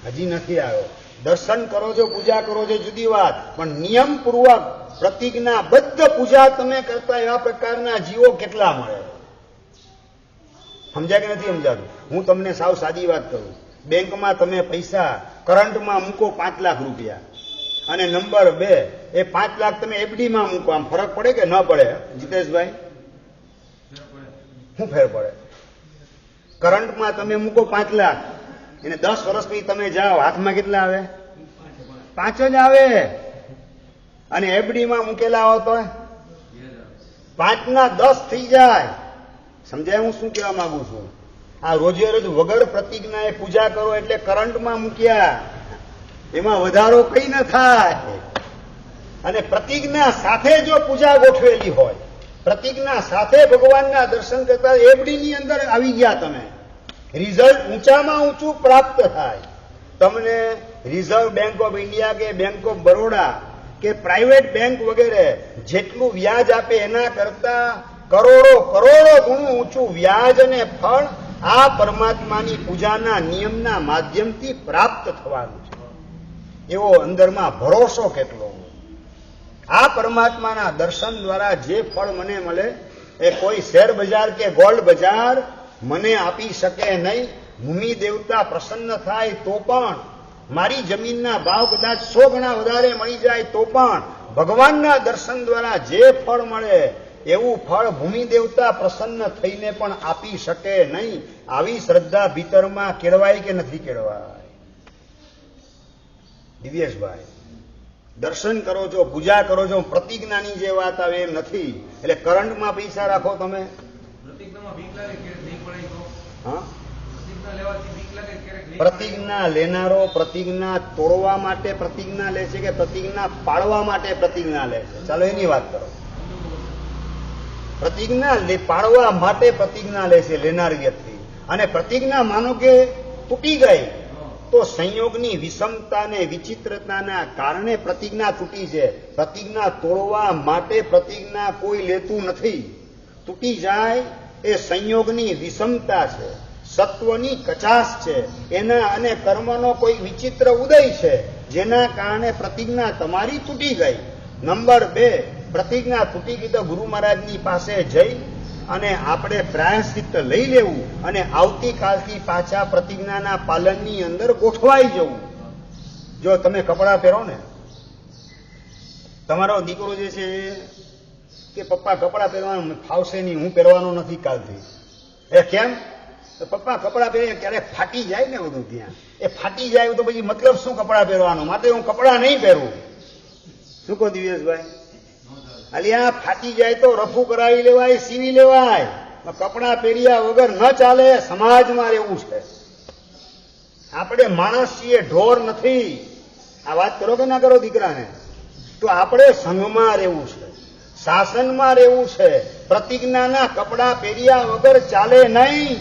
[SPEAKER 1] હજી નથી આવ્યો. દર્શન કરો છો, પૂજા કરો છો, જુદી વાત, પણ નિયમપૂર્વક પ્રતિજ્ઞાબદ્ધ પૂજા તમે કરતા એવા પ્રકારના જીવો કેટલા મળે? સમજ્યા કે નથી સમજાતું? હું તમને સાવ સાદી વાત કરું. બેંકમાં તમે પૈસા કરંટમાં મૂકો 5 લાખ રૂપિયા, અને નંબર 2 એ 5 લાખ તમે એફડીમાં મૂકો, આમ ફરક પડે કે ન પડે જીતેશભાઈ? શું ફેર પડે? કરંટમાં તમે મૂકો 5 લાખ, એને 10 વર્ષ પછી તમે જાઓ, હાથમાં કેટલા આવે? 5 જ આવે. અને એફડીમાં મૂકેલા હો તો 5 ના 10 થઈ જાય. સમજાય હું શું કહેવા માંગુ છું? આ રોજે રોજ વગર પ્રતિજ્ઞાએ પૂજા કરો એટલે કરંટમાં મૂક્યા, એમાં વધારો કઈ ન થાય. અને પ્રતિજ્ઞા સાથે જો પૂજા ગોઠવેલી હોય, પ્રતિજ્ઞા સાથે ભગવાનના દર્શન કરતા એફડીની અંદર આવી ગયા, તમે રિઝલ્ટ ઊંચામાં ઊંચું પ્રાપ્ત થાય. તમને રિઝર્વ બેંક ઓફ ઇન્ડિયા કે બેંક ઓફ બરોડા કે પ્રાઇવેટ બેંક વગેરે જેટલું વ્યાજ આપે એના કરતા કરોડો કરોડો ગણું ઊંચું વ્યાજ અને ફળ આ પરમાત્માની પૂજાના નિયમના માધ્યમથી પ્રાપ્ત થવાનું છે. એવો અંદરમાં ભરોસો કેટલો! આ પરમાત્માના દર્શન દ્વારા જે ફળ મને મળે એ કોઈ શેર બજાર કે ગોલ્ડ બજાર મને આપી શકે નહીં. ભૂમિ દેવતા પ્રસન્ન થાય તો પણ, મારી જમીનના ભાવ કદાચ 100 ગણા વધારે મળી જાય તો પણ ભગવાનના દર્શન દ્વારા જે ફળ મળે એવું ફળ ભૂમિ દેવતા પ્રસન્ન થઈને પણ આપી શકે નહીં. આવી શ્રદ્ધા ભીતરમાં કેળવાય કે નથી કેળવાય? દિવ્યેશભાઈ, દર્શન કરો છો, પૂજા કરો છો, પ્રતિજ્ઞાની જે વાત આવે એમ નથી. એટલે કરંટમાં પૈસા રાખો તમે. પ્રતિજ્ઞા લેનારો પ્રતિજ્ઞા તોડવા માટે પ્રતિજ્ઞા લે છે કે પ્રતિજ્ઞા પાળવા માટે પ્રતિજ્ઞા લે છે? ચાલો એની વાત કરો. પ્રતિજ્ઞા પાળવા માટે પ્રતિજ્ઞા લે છે લેનાર વ્યક્તિ, અને પ્રતિજ્ઞા માનો કે તૂટી ગઈ તો સંયોગની વિષમતા ને વિચિત્રતાના કારણે પ્રતિજ્ઞા તૂટી છે. પ્રતિજ્ઞા તોડવા માટે પ્રતિજ્ઞા કોઈ લેતું નથી. તૂટી જાય એ સંયોગની વિષમતા છે, સત્વની કચાશ છે, એના અને કર્મનો કોઈ વિચિત્ર ઉદય છે, જેના કારણે પ્રતિજ્ઞા તમારી તૂટી ગઈ. નંબર 2, પ્રતિજ્ઞા તૂટી ગઈ તો ગુરુ મહારાજની પાસે જઈ અને આપણે પ્રાયશ્ચિત્ત લઈ લેવું અને આવતીકાલથી પાછા પ્રતિજ્ઞાના પાલનની અંદર ગોઠવાઈ જવું. જો તમે કપડાં પહેરો ને, તમારો દીકરો જે છે કે પપ્પા કપડાં પહેરવાનું ફાવશે નહીં, હું પહેરવાનો નથી કાલથી. એ કેમ? પપ્પા કપડાં પહેરે ક્યારેક ફાટી જાય ને બધું, ત્યાં એ ફાટી જાય તો પછી મતલબ શું કપડાં પહેરવાનો? માટે હું કપડાં નહીં પહેરું. શું કહો દિવેશભાઈ? અલિયા ફાટી જાય તો રફુ કરાવી લેવાય, સીવી લેવાય. કપડાં પહેર્યા વગર ન ચાલે. સમાજમાં રહેવું છે. આપણે માણસ છીએ, ઢોર નથી. આ વાત કરો કે ના કરો દીકરાને? તો આપણે સંઘમાં રહેવું છે, શાસનમાં રહેવું છે. પ્રતિજ્ઞાના કપડાં પહેર્યા વગર ચાલે નહીં.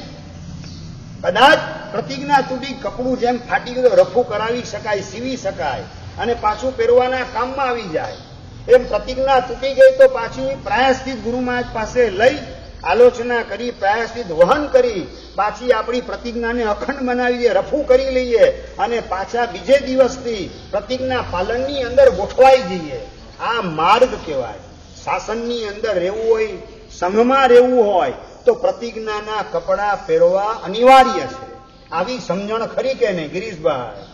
[SPEAKER 1] કદાચ પ્રતિજ્ઞા તૂટી કપડું જેમ ફાટી ગયું રફુ કરાવી શકાય, સીવી શકાય અને પાછું પહેરવાના કામમાં આવી જાય. એમ પ્રતિજ્ઞા તૂટી ગઈ તો પાછી પ્રાયશ્ચિત ગુરુ મહારાજ પાસે લઈ આલોચના કરી, પ્રાયશ્ચિત વહન કરી પાછી આપણી પ્રતિજ્ઞાને અખંડ બનાવી દઈએ, રફુ કરી લઈએ અને પાછા બીજે દિવસથી પ્રતિજ્ઞા પાલનની અંદર ગોઠવાઈ જઈએ. આ માર્ગ કહેવાય. શાસનની અંદર રહેવું હોય, સંઘમાં રહેવું હોય તો પ્રતિજ્ઞાના કપડાં પહેરવા અનિવાર્ય છે. આવી સમજણ ખરી કે નહીં ગિરીશભાઈ?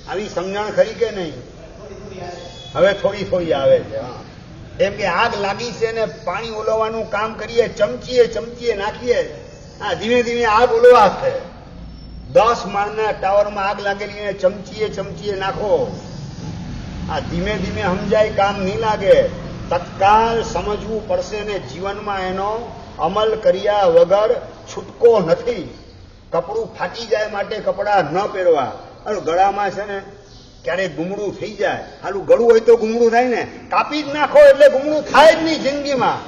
[SPEAKER 1] આવી સમજણ ખરી કે નહીં? હવે થોડી થોડી આવે છે. એમ કે આગ લાગી છે ને પાણી ઓલવવાનું કામ કરીએ, ચમચીએ નાખીએ, હા ધીમે ધીમે આગ ઓલવા છે. 10 માળના ટાવરમાં આગ લાગેલી ને ચમચીએ નાખો, આ ધીમે ધીમે સમજાય કામ નહીં લાગે. તત્કાલ સમજવું પડશે ને જીવનમાં એનો અમલ કર્યા વગર છૂટકો નથી. કપડું ફાટી જાય માટે કપડા ન પહેરવા. અને ગળામાં છે ને ક્યારેક ગુમડું થઈ જાય, હાલું ગળું હોય તો ગુમડું થાય ને, કાપી જ નાખો એટલે ગુમડું થાય જ નહીં જિંદગીમાં.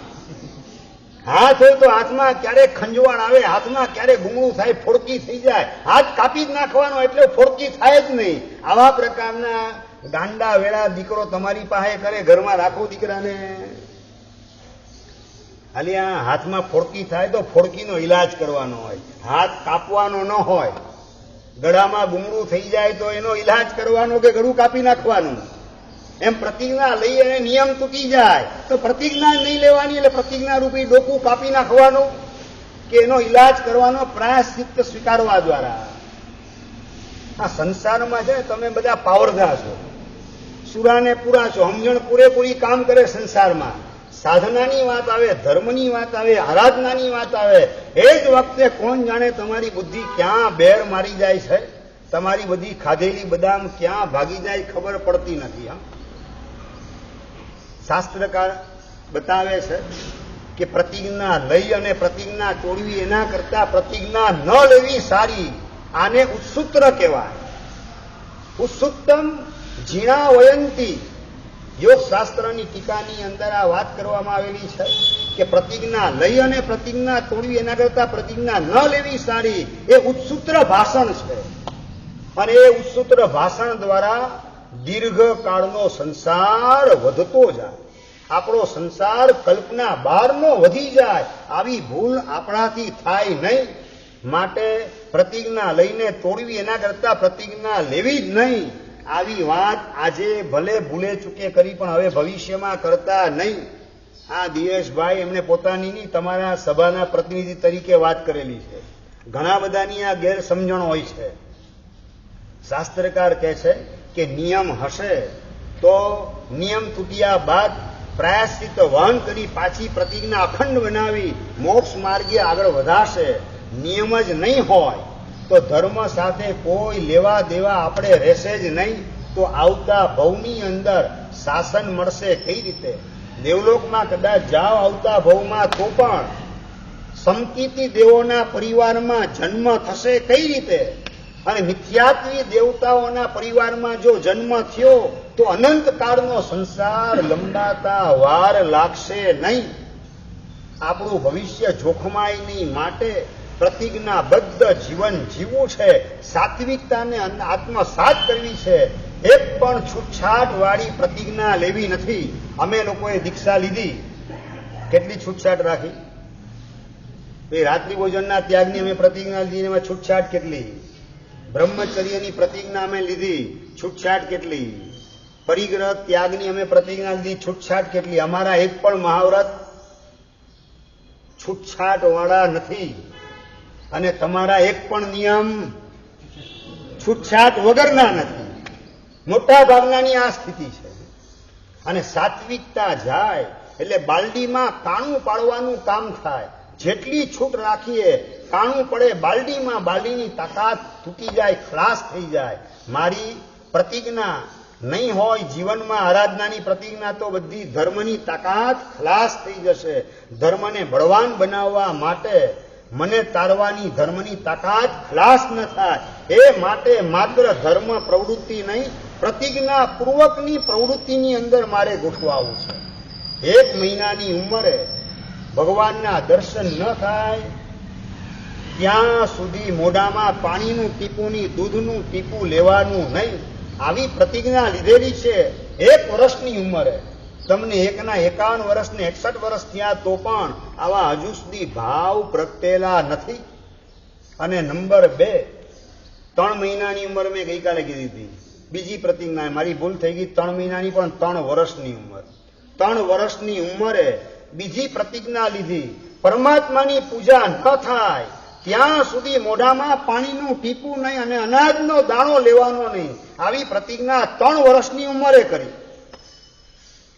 [SPEAKER 1] હાથ હોય તો હાથમાં ક્યારેક ખંજવાળ આવે, હાથમાં ક્યારેક ગુમડું થાય, ફોડકી થઈ જાય, હાથ કાપી જ નાખવાનો એટલે ફોડકી થાય જ નહીં. આવા પ્રકારના ગાંડા વેળા દીકરો તમારી પાસે કરે, ઘરમાં રાખો દીકરાને. ખાલી આ હાથમાં ફોડકી થાય તો ફોડકીનો ઈલાજ કરવાનો હોય, હાથ કાપવાનો ન હોય. ગળામાં ગુમડું થઈ જાય તો એનો ઈલાજ કરવાનો કે ગળું કાપી નાખવાનું. એમ પ્રતિજ્ઞા લઈ અને નિયમ તૂટી જાય તો પ્રતિજ્ઞા નહીં લેવાની, એટલે પ્રતિજ્ઞા રૂપી ડોકું કાપી નાખવાનું કે એનો ઈલાજ કરવાનો, પ્રાયશ્ચિત્ત સ્વીકારવા દ્વારા. આ સંસારમાં છે તમે બધા પાવરધા છો, સુરાને પૂરા છો, સમજણ પૂરેપૂરી કામ કરે સંસારમાં. સાધનાની વાત આવે, ધર્મની વાત આવે, આરાધનાની વાત આવે, એ જ વખતે કોણ જાણે તમારી બુદ્ધિ ક્યાં બેર મારી જાય છે, તમારી બધી ખાધેલી બદામ ક્યાં ભાગી જાય ખબર પડતી નથી. હા, શાસ્ત્રકાર બતાવે છે કે પ્રતિજ્ઞા લઈ અને પ્રતિજ્ઞા તોડવી એના કરતા પ્રતિજ્ઞા ન લેવી સારી. આને ઉત્સૂત્ર કહેવાય. ઉત્સુત્તમ ઝીણા વયંતી. યોગશાસ્ત્રની ટીકાની અંદર આ વાત કરવામાં આવેલી છે કે પ્રતિજ્ઞા લઈ અને પ્રતિજ્ઞા તોડવી એના કરતા પ્રતિજ્ઞા ન લેવી સારી. એ ઉત્સૂત્ર ભાષણ છે અને એ ઉત્સૂત્ર ભાષણ દ્વારા દીર્ઘકાળનો સંસાર વધતો જાય, આપણો સંસાર કલ્પના બહારનો વધી જાય. આવી ભૂલ આપણાથી થાય નહીં. માટે પ્રતિજ્ઞા લઈને તોડવી એના કરતા પ્રતિજ્ઞા લેવી જ નહીં. આવી વાત આજે ભલે ભૂલે ચૂકે કરી પણ હવે ભવિષ્યમાં કરતા નહીં. આ દિવેશભાઈ એમને પોતાની નહીં, તમારા સભાના પ્રતિનિધિ તરીકે વાત કરેલી છે. ઘણા બધાની આ ગેરસમજણ હોય છે. શાસ્ત્રકાર કહે છે કે નિયમ હશે તો નિયમ તૂટ્યા બાદ પ્રાયશ્ચિત્ત વહન કરી પાછી પ્રતિજ્ઞા અખંડ બનાવી મોક્ષ માર્ગે આગળ વધાશે. નિયમ જ નહીં હોય તો ધર્મ સાથે કોઈ લેવા દેવા આપણે રહેશે જ નહીં. તો આવતા ભવની અંદર શાસન મળશે કઈ રીતે? દેવલોકમાં કદાચ જાઓ આવતા ભવમાં તો પણ સમકીતી દેવોના પરિવારમાં જન્મ થશે કઈ રીતે? અને મિથ્યાત્વી દેવતાઓના પરિવારમાં જો જન્મ થયો તો અનંત કાળનો સંસાર લંબાતા વાર લાગશે નહીં. આપણું ભવિષ્ય જોખમાય નહીં. માટે પ્રતિજ્ઞાબદ્ધ જીવન જીવવું છે, સાત્વિકતાને આત્મસાત કરવી છે. એક પણ છૂટછાટ વાળી પ્રતિજ્ઞા લેવી નથી. અમે લોકોએ દીક્ષા લીધી, કેટલી છૂટછાટ રાખી? રાત્રિ ભોજનના ત્યાગની અમે પ્રતિજ્ઞા લીધી, એમાં છૂટછાટ કેટલી? બ્રહ્મચર્યની પ્રતિજ્ઞા અમે લીધી, છૂટછાટ કેટલી? પરિગ્રહ ત્યાગની અમે પ્રતિજ્ઞા લીધી, છૂટછાટ કેટલી? અમારા એક પણ મહાવ્રત છૂટછાટ વાળા નથી, અને તમારા એક પણ નિયમ છૂટછાટ વગરના નથી. મોટા ભાગનાની આ સ્થિતિ છે. અને સાત્વિકતા જાય એટલે બાલડીમાં કાણું પાડવાનું કામ થાય. જેટલી છૂટ રાખીએ કાણું પડે બાલડીમાં, બાલડીની તાકાત તૂટી જાય, ખલાસ થઈ જાય. મારી પ્રતિજ્ઞા નહીં હોય જીવનમાં, આરાધનાની પ્રતિજ્ઞા, તો બધી ધર્મની તાકાત ખલાસ થઈ જશે. ધર્મને બળવાન બનાવવા માટે મને તારવાની ધર્મની તાકાત ખલાસ ન થાય. એ માટે માત્ર ધર્મ પ્રવૃત્તિ નહીં, પ્રતિજ્ઞા પૂર્વકની પ્રવૃત્તિની અંદર મારે ગોઠવાવું છે. 1 મહિનાની ઉંમરે ભગવાનના દર્શન ન થાય ત્યાં સુધી મોઢામાં પાણીનું ટીપું, દૂધનું ટીપું લેવાનું નહીં. આવી પ્રતિજ્ઞા લીધેલી છે. 1 વર્ષની ઉંમરે. તમને 51 વર્ષ ને 61 વર્ષ થયા તો પણ આવા હજુ સુધી ભાવ પ્રગટેલા નથી. અને નંબર 2, 3 મહિનાની ઉંમર મેં ગઈકાલે કીધી હતી. બીજી પ્રતિજ્ઞા, મારી ભૂલ થઈ ગઈ, 3 મહિનાની પણ 3 વર્ષની ઉંમર. 3 વર્ષની ઉંમરે બીજી પ્રતિજ્ઞા લીધી, પરમાત્માની પૂજા ન થાય ત્યાં સુધી મોઢામાં પાણીનું ટીપું નહીં અને અનાજનો દાણો લેવાનો નહીં. આવી પ્રતિજ્ઞા 3 વર્ષની ઉંમરે કરી.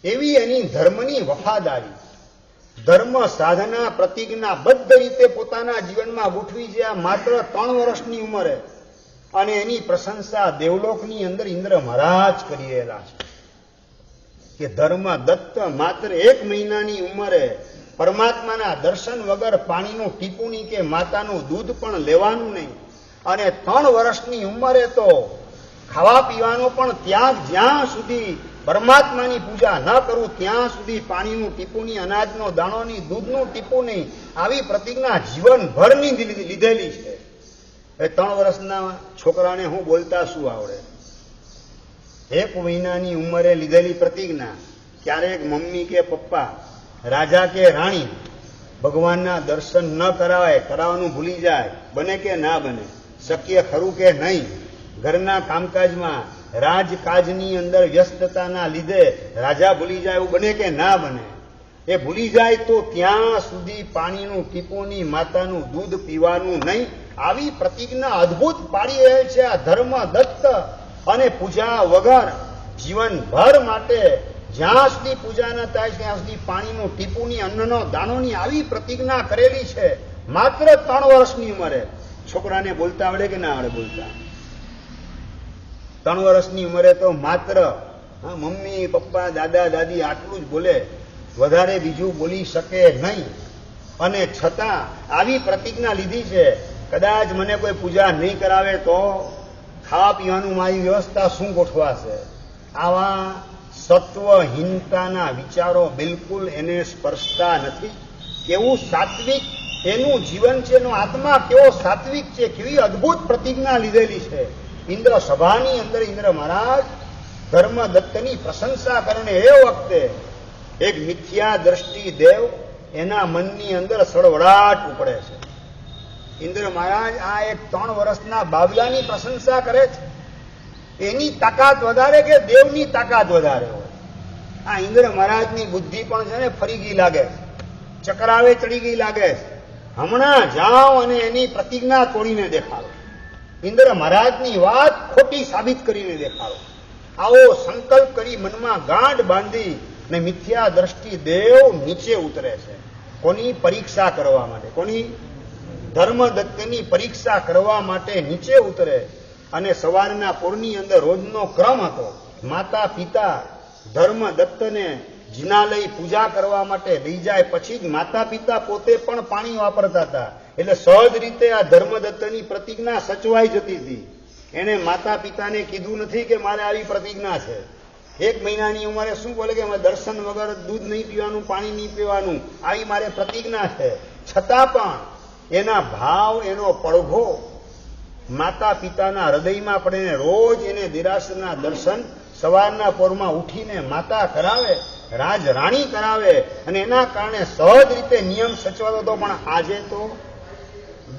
[SPEAKER 1] એવી એની ધર્મની વફાદારી, ધર્મ સાધના પ્રતિજ્ઞાબદ્ધ રીતે પોતાના જીવનમાં ગોઠવી છે આ માત્ર 3 વર્ષની ઉંમરે. અને એની પ્રશંસા દેવલોકની અંદર ઇન્દ્ર મહારાજ કરી રહેલા છે કે ધર્મ દત્ત માત્ર 1 મહિનાની ઉંમરે પરમાત્માના દર્શન વગર પાણીનું ટીપું નહીં કે માતાનું દૂધ પણ લેવાનું નહીં. અને 3 વર્ષની ઉંમરે તો ખાવા પીવાનો પણ ત્યાગ, જ્યાં સુધી પરમાત્માની પૂજા ન કરું ત્યાં સુધી પાણીનું ટીપું નહીં, અનાજનો દાણો નહીં, દૂધનું ટીપું નહીં. આવી પ્રતિજ્ઞા જીવનભરની લીધેલી છે. એ 3 વર્ષના છોકરાને હું બોલતા શું આવડે? 1 મહિનાની ઉંમરે લીધેલી પ્રતિજ્ઞા. ક્યારેક મમ્મી કે પપ્પા, રાજા કે રાણી ભગવાનના દર્શન ન કરાવાય, કરાવવાનું ભૂલી જાય, બને કે ના બને? શક્ય ખરું કે નહીં? ઘરના કામકાજમાં રાજકાજની અંદર વ્યસ્તતાના લીધે રાજા ભૂલી જાય, એવું બને કે ના બને? એ ભૂલી જાય તો ત્યાં સુધી પાણીનું ટીપુંની, માતાનું દૂધ પીવાનું નહીં. આવી પ્રતિજ્ઞા અદભુત પાડી રહેલ છે આ ધર્મ દત્ત. અને પૂજા વગર જીવનભર માટે જ્યાં સુધી પૂજા ન થાય ત્યાં સુધી પાણીનું ટીપુંની, અન્નનો દાણોની આવી પ્રતિજ્ઞા કરેલી છે માત્ર 3 વર્ષની ઉંમરે. છોકરાને બોલતા આવડે કે ના આવડે? બોલતા 3 વર્ષની ઉંમરે તો માત્ર મમ્મી પપ્પા દાદા દાદી આટલું જ બોલે, વધારે બીજું બોલી શકે નહીં. અને છતાં આવી પ્રતિજ્ઞા લીધી છે, કદાચ મને કોઈ પૂજા નહીં કરાવે તો ખાવા પીવાનું મારી વ્યવસ્થા શું ગોઠવાશે? આવા સત્વહીનતાના વિચારો બિલકુલ એને સ્પર્શતા નથી. કેવું સાત્વિક એનું જીવન છે, એનો આત્મા કેવો સાત્વિક છે, કેવી અદભુત પ્રતિજ્ઞા લીધેલી છે. ઇન્દ્ર સભાની અંદર ઇન્દ્ર મહારાજ ધર્મદત્તની પ્રશંસા કરીને એ વખતે એક મિથ્યા દ્રષ્ટિ દેવ એના મનની અંદર સળવળાટ ઉપડે છે. ઇન્દ્ર મહારાજ આ એક 3 વર્ષના બાબલાની પ્રશંસા કરે છે. એની તાકાત વધારે કે દેવની તાકાત વધારે હોય? આ ઇન્દ્ર મહારાજની બુદ્ધિ પણ છે ને ફરી ગઈ લાગે છે, ચકરાવે ચડી ગઈ લાગે છે. હમણાં જાઓ અને એની પ્રતિજ્ઞા તોડીને દેખાડો, ઇન્દ્ર મહારાજની વાત ખોટી સાબિત કરીને દેખાડો. આવો સંકલ્પ કરી મનમાં ગાંઠ બાંધી ને મિથ્યા દ્રષ્ટિ દેવ નીચે ઉતરે છે. કોની પરીક્ષા કરવા માટે? કોની? ધર્મદત્તની પરીક્ષા કરવા માટે નીચે ઉતરે. અને સવારના પૂરની અંદર રોજનો ક્રમ હતો, માતા પિતા ધર્મદત્તને જિનાલય પૂજા કરવા માટે લઈ જાય, પછી જ માતા પિતા પોતે પણ પાણી વાપરતા હતા. એટલે સહજ રીતે આ ધર્મદત્તની પ્રતિજ્ઞા સચવાઈ જતી હતી. એને માતા પિતાને કીધું નથી કે મારે આવી પ્રતિજ્ઞા છે. 1 મહિનાની ઉંમરે શું બોલે કે મારે દર્શન વગર દૂધ નહીં પીવાનું, પાણી નહીં પીવાનું, આવી મારે પ્રતિજ્ઞા છે. છતાં પણ એના ભાવ, એનો પડઘો માતા પિતાના હૃદયમાં પડે. રોજ એને દેરાસરના દર્શન સવારના પોરમાં ઉઠીને માતા કરાવે, રાજ રાણી કરાવે, અને એના કારણે સહજ રીતે નિયમ સચવાતો હતો. પણ આજે તો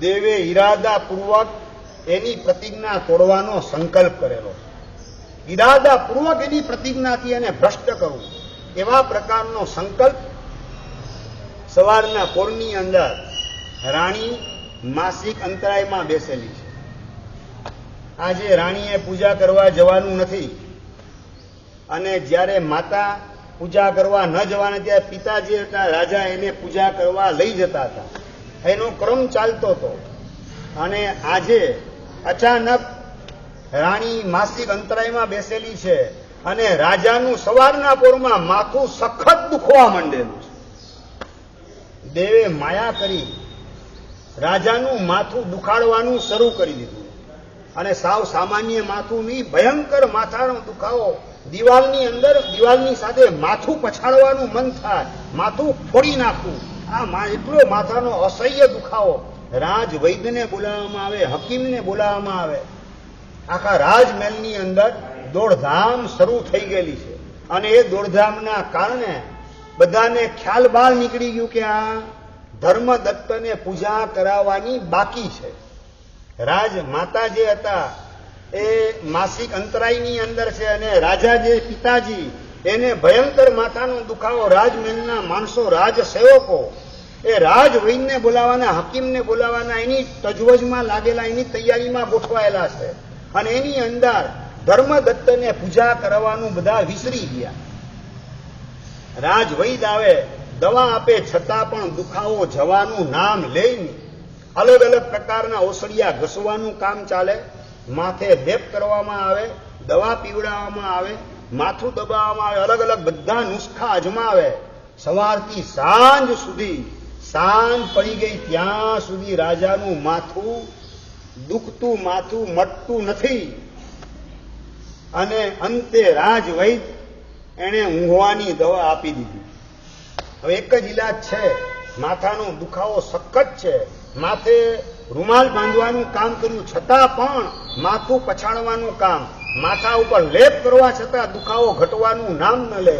[SPEAKER 1] દેવે ઈરાદાપૂર્વક એની પ્રતિજ્ઞા તોડવાનો સંકલ્પ કરેલો. ઈરાદાપૂર્વક એની પ્રતિજ્ઞાથી એને ભ્રષ્ટ કરવું, એવા પ્રકારનો સંકલ્પ. સવારના પોરની અંદર રાણી માસિક અંતરાયમાં બેસેલી છે. આજે રાણીએ પૂજા કરવા જવાનું નથી, અને જ્યારે માતા પૂજા કરવા ન જવાને ત્યારે પિતાજી હતા રાજા, એને પૂજા કરવા લઈ જતા હતા. એનો ક્રમ ચાલતો હતો. અને આજે અચાનક રાણી માસિક અંતરાયમાં બેસેલી છે, અને રાજાનું સવારના પોરમાં માથું સખત દુખવા માંડેલું છે. દેવે માયા કરી રાજાનું માથું દુખાડવાનું શરૂ કરી દીધું. અને સાવ સામાન્ય માથું નહીં, ભયંકર માથાનો દુખાવો. દિવાલની અંદર, દિવાલની સાથે માથું પછાડવાનું મન થાય, માથું ફોડી નાખવું. આ એટલો માથાનો અસહ્ય દુખાવો. રાજ વૈદ્યને બોલાવવામાં આવે, હકીમને બોલાવવામાં આવે. આખા રાજમહેલની અંદર દોડધામ શરૂ થઈ ગયેલી છે. અને એ દોડધામના કારણે બધાને ખ્યાલ બહાર નીકળી ગયું કે આ ધર્મદત્તને પૂજા કરાવવાની બાકી છે. રાજ માતા જે હતા એ માસિક અંતરાયની અંદર છે, અને રાજા જે પિતાજી, એને ભયંકર માથાનો દુખાવો. રાજમહેલના માણસો, રાજ સેવકો એ રાજ વૈદ્યને બોલાવવાના, હકીમને બોલાવવાના એની તજવજમાં લાગેલા, એની તૈયારીમાં ગોઠવાયેલા છે. અને એની અંદર ધર્મદત્તને પૂજા કરવાનું બધા વિસરી ગયા. રાજ વૈદ આવે, દવા આપે, છતાં પણ દુખાવો જવાનું નામ લે નહીં. અલગ અલગ પ્રકારના ઓસડિયા ઘસવાનું કામ ચાલે, માથે લેપ કરવામાં આવે, દવા પીવડાવવામાં આવે, માથું દબાવવામાં આવે, અલગ અલગ બધા નુસ્ખા અજમાવે. સવારથી સાંજ સુધી, સાંજ પડી ગઈ ત્યાં સુધી રાજાનું માથું દુખતું, માથું મટતું નથી. અને અંતે રાજ વૈદ એને ઊંઘવાની દવા આપી દીધી. હવે એક જ ઈલાજ છે, માથાનો દુખાવો સખત છે, માથે રૂમાલ બાંધવાનું કામ કર્યું છતાં પણ માથું પછાડવાનું કામ, માથા ઉપર લેપ કરવા છતાં દુખાવો ઘટવાનું નામ ન લે,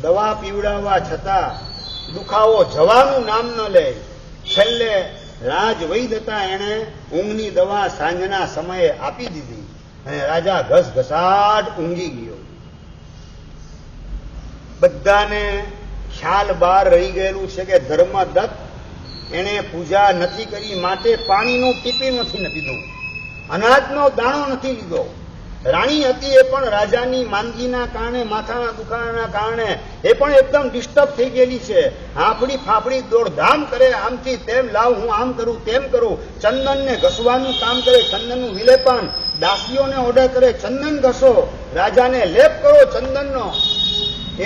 [SPEAKER 1] દવા પીવડાવવા છતાં દુખાવો જવાનું નામ ન લે. છેલ્લે રાજ વૈદ હતા, એણે ઊંઘની દવા સાંજના સમયે આપી દીધી, અને રાજા ઘસઘસાટ ઊંઘી ગયો. બધાને ખ્યાલ બહાર રહી ગયેલું છે કે ધર્મદત્ત એને પૂજા નથી કરી, માટે પાણીનું ટીપી નથી પીધું, અનાજનો દાણો નથી લીધો. રાણી હતી એ પણ રાજાની માંદગીના કારણે, માથાના દુખાવાના કારણે એ પણ એકદમ ડિસ્ટર્બ થઈ ગયેલી છે. હાંફળી ફાફડી દોડધામ કરે, આમથી તેમ લાવ, હું આમ કરું તેમ કરું. ચંદનને ઘસવાનું કામ કરે, ચંદનનું વિલેપન, દાસીઓને ઓર્ડર કરે, ચંદન ઘસો, રાજાને લેપ કરો ચંદનનો.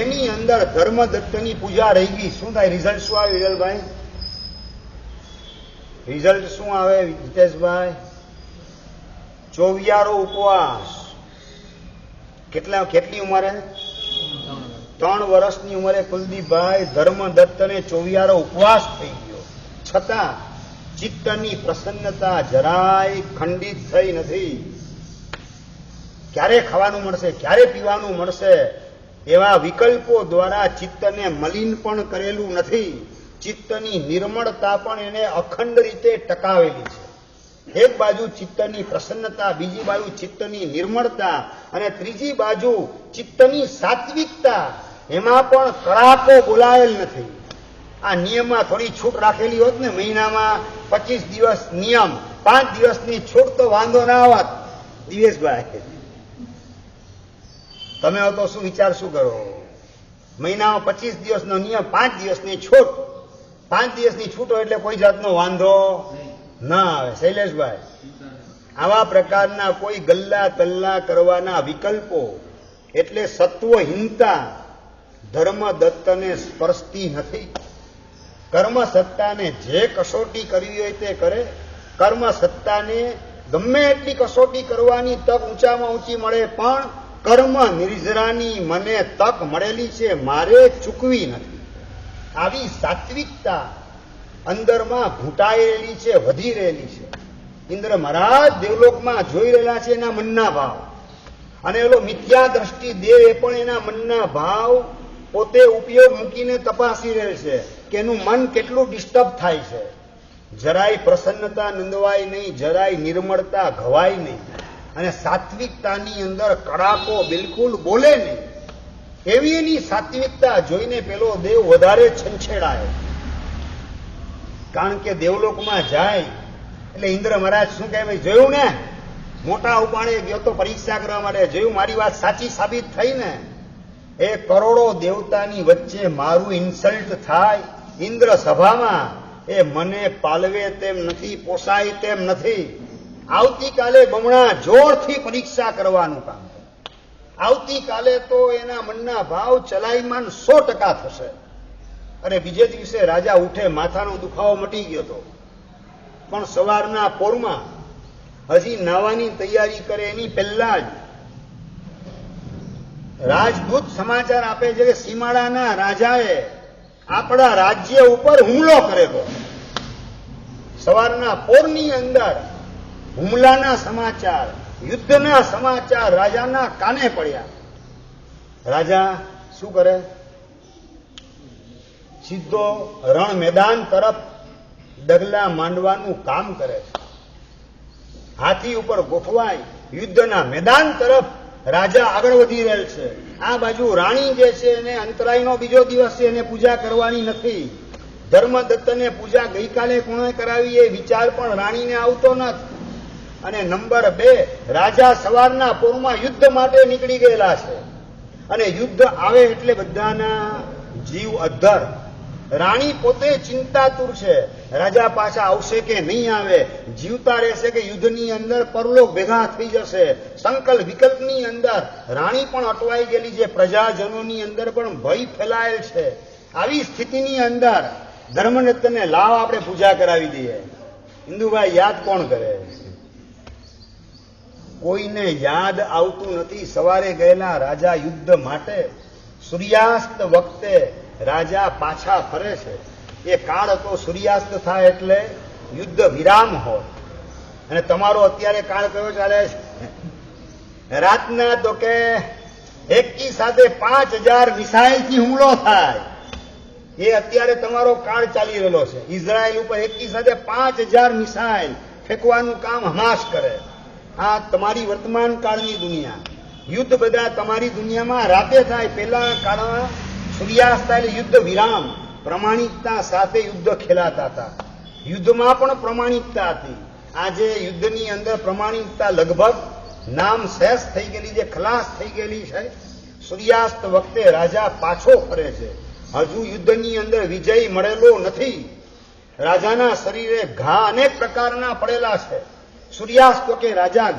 [SPEAKER 1] એની અંદર ધર્મદત્તની પૂજા રહી ગઈ. શું થાય? રિઝલ્ટ શું આવે વિરલભાઈ? રિઝલ્ટ શું આવે જીતેશભાઈ? 24 ઉપવાસ. કેટલી ઉંમરે? 3 વર્ષની ઉંમરે કુલદીપભાઈ ધર્મદત્તને 24 ઉપવાસ થઈ ગયો, છતાં ચિત્તની પ્રસન્નતા જરાય ખંડિત થઈ નથી. ક્યારે ખાવાનું મળશે, ક્યારે પીવાનું મળશે, એવા વિકલ્પો દ્વારા ચિત્તને મલિન પણ કરેલું નથી. ચિત્તની નિર્મળતા પણ એને અખંડ રીતે ટકાવેલી છે. એક બાજુ ચિત્તની પ્રસન્નતા, બીજી બાજુ ચિત્તની નિર્મળતા, અને ત્રીજી બાજુ ચિત્તની સાત્વિકતા. એમાં પણ કડાકો બોલાયેલ નથી. આ નિયમમાં થોડી છૂટ રાખેલી હોત ને, મહિનામાં 25 દિવસ નિયમ, 5 દિવસની છૂટ, તો વાંધો ના આવત. દિવેશભાઈ, તમે તો શું વિચાર શું કરો? મહિનામાં 25 દિવસનો નિયમ, 5 દિવસની છૂટ. 5 દિવસની છૂટ હોય એટલે કોઈ જાતનો વાંધો ના આવે. શૈલેષભાઈ, આવા પ્રકારના કોઈ ગલ્લા તલ્લા કરવાના વિકલ્પો, એટલે સત્વહીનતા ધર્મદત્તને સ્પર્શતી નથી. કર્મ સત્તાને જે કસોટી કરવી હોય તે કરે. કર્મ સત્તાને ગમે એટલી કસોટી કરવાની તક ઊંચામાં ઊંચી મળે, પણ કર્મ નિર્જરાની મને તક મળેલી છે, મારે ચૂકવી નથી. આવી સાત્વિકતા અંદરમાં ઘૂંટાઈ રહેલી છે, વધી રહેલી છે. ઇન્દ્ર મહારાજ દેવલોકમાં જોઈ રહેલા છે એના મનના ભાવ, અને એલો મિથ્યા દ્રષ્ટિ દેવ એ પણ એના મનના ભાવ પોતે ઉપયોગ મૂકીને તપાસી રહે છે કે એનું મન કેટલું ડિસ્ટર્બ થાય છે. જરાય પ્રસન્નતા નંદવાય નહીં, જરાય નિર્મળતા ઘવાય નહીં, અને સાત્વિકતાની અંદર કડાકો બિલકુલ બોલે નહીં. એવી એની સાત્વિકતા જોઈને પેલો દેવ વધારે છંછેડાયો. કારણ કે દેવલોકમાં જાય એટલે ઇન્દ્ર મહારાજ શું કહે, ભાઈ જોયું ને, મોટા ઉપાણે ગયો તો પરીક્ષા કરવા માટે, જોયું મારી વાત સાચી સાબિત થઈ ને. એ કરોડો દેવતાની વચ્ચે મારું ઇન્સલ્ટ થાય ઇન્દ્ર સભામાં, એ મને પાલવે તેમ નથી, પોસાય તેમ નથી. આવતીકાલે બમણા જોરથી પરીક્ષા કરવાનું કામ. આવતીકાલે તો એના મનના ભાવ ચલાયમાન 100% થશે. અને બીજે દિવસે રાજા ઉઠે, માથાનો દુખાવો મટી ગયો હતો, પણ સવારના પોરમાં હજી નાવાની તૈયારી કરે એની પહેલા જ રાજદૂત સમાચાર આપે છે કે સીમાડાના રાજાએ આપણા રાજ્ય ઉપર હુમલો કર્યો. સવારના પોરની અંદર હુમલાના સમાચાર, યુદ્ધના સમાચાર રાજાના કાને પડ્યા. રાજા શું કરે, સીધો રણ મેદાન તરફ ડગલા માંડવાનું કામ કરે છે. હાથી ઉપર ગોઠવાય યુદ્ધના મેદાન તરફ રાજા આગળ વધી રહેલ છે. આ બાજુ રાણી જે છે એને અંતરાયનો બીજો દિવસ છે, એને પૂજા કરવાની નથી. ધર્મદત્તને પૂજા ગઈકાલે કોણે કરાવી એ વિચાર પણ રાણીને આવતો નથી. અને નંબર 2, રાજા સવારના પોરમાં યુદ્ધ માટે નીકળી ગયેલા છે, અને યુદ્ધ આવે એટલે બધાના જીવ અદ્ધર. રાણી પોતે ચિંતાતુર છે, રાજા પાછા આવશે કે નહીં આવે, જીવતા રહેશે કે યુદ્ધની અંદર પરલોક ભેગા થઈ જશે. સંકલ્પ વિકલ્પની અંદર રાણી પણ અટવાઈ ગયેલી છે, પ્રજાજનોની અંદર પણ ભય ફેલાયેલ છે. આવી સ્થિતિની અંદર ધર્મદત્તને લાવ આપણે પૂજા કરાવી દઈએ. ઇન્દુભાઈ યાદ કોણ કરે? કોઈને યાદ આવતું નથી. સવારે ગયેલા રાજા યુદ્ધ માટે, સૂર્યાસ્ત વખતે રાજા પાછા ફરે છે. એ કાળ હતો સૂર્યાસ્ત થાય એટલે યુદ્ધ વિરામ હોય. અને તમારો અત્યારે કાળ કયો ચાલે છે? રાતના તો કે એકી સાથે 5000 મિસાઇલથી હુમલો થાય. એ અત્યારે તમારો કાળ ચાલી રહેલો છે. ઇઝરાયલ ઉપર એકી સાથે 5000 મિસાઇલ ફેંકવાનું કામ હમાસ કરે. આ તમારી વર્તમાન કાળની દુનિયા. યુદ્ધ બધા તમારી દુનિયામાં રાતે થાય. પેલા કાળમાં સૂર્યાસ્ત થાય એટલે યુદ્ધ વિરામ. પ્રમાણિકતા સાથે યુદ્ધ ખેલાતા હતા. યુદ્ધમાં પણ પ્રમાણિકતા હતી. આજે યુદ્ધની અંદર પ્રમાણિકતા લગભગ નામ શેષ થઈ ગયેલી છે, ખલાસ થઈ ગયેલી છે. સૂર્યાસ્ત વખતે રાજા પાછો ફરે છે. હજુ યુદ્ધની અંદર વિજય મળેલો નથી. રાજાના શરીરે ઘા અનેક પ્રકારના પડેલા છે. સૂર્યાસ્ત કે રાજા